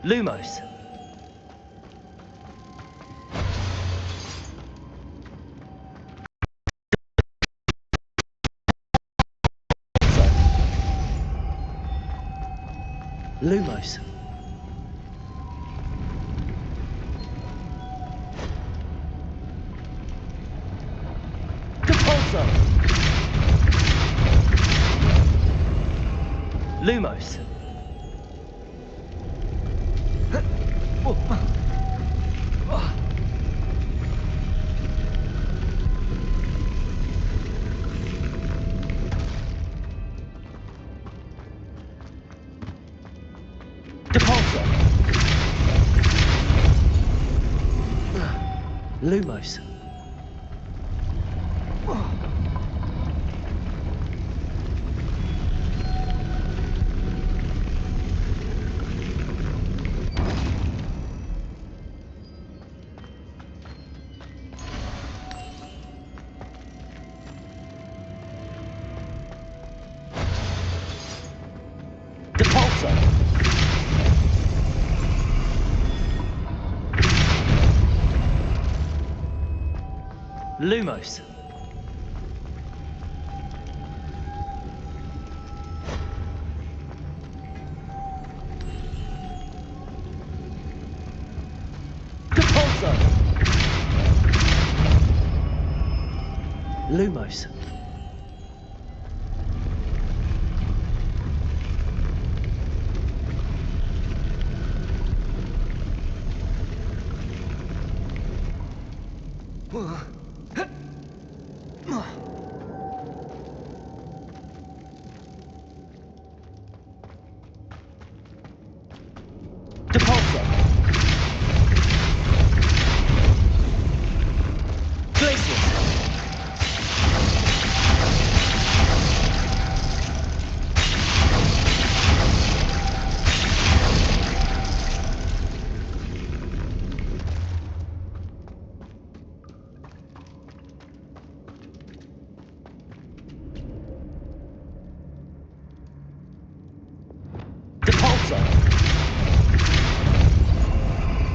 Lumos. Lumos. Pulso. Lumos. Lumos. Lumos. Pulso. Lumos.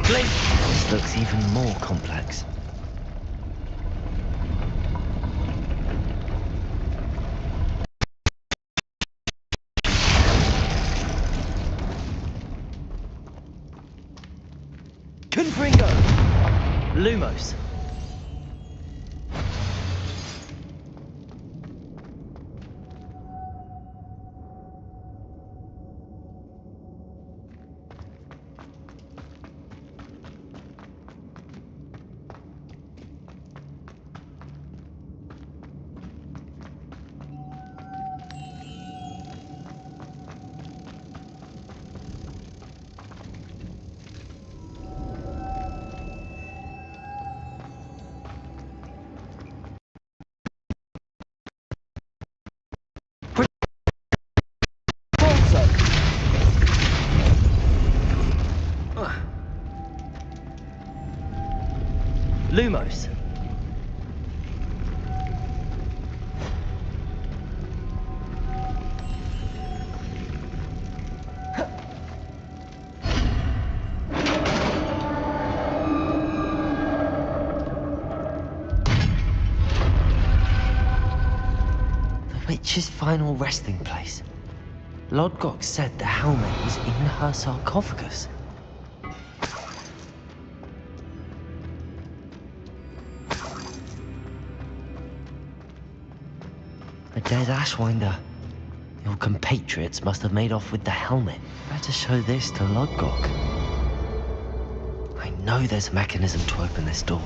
This looks even more complex. Confringo! Lumos. Lumos. The witch's final resting place. Lodgok said the helmet was in her sarcophagus. A dead Ashwinder. Your compatriots must have made off with the helmet. Better show this to Lodgok. I know there's a mechanism to open this door.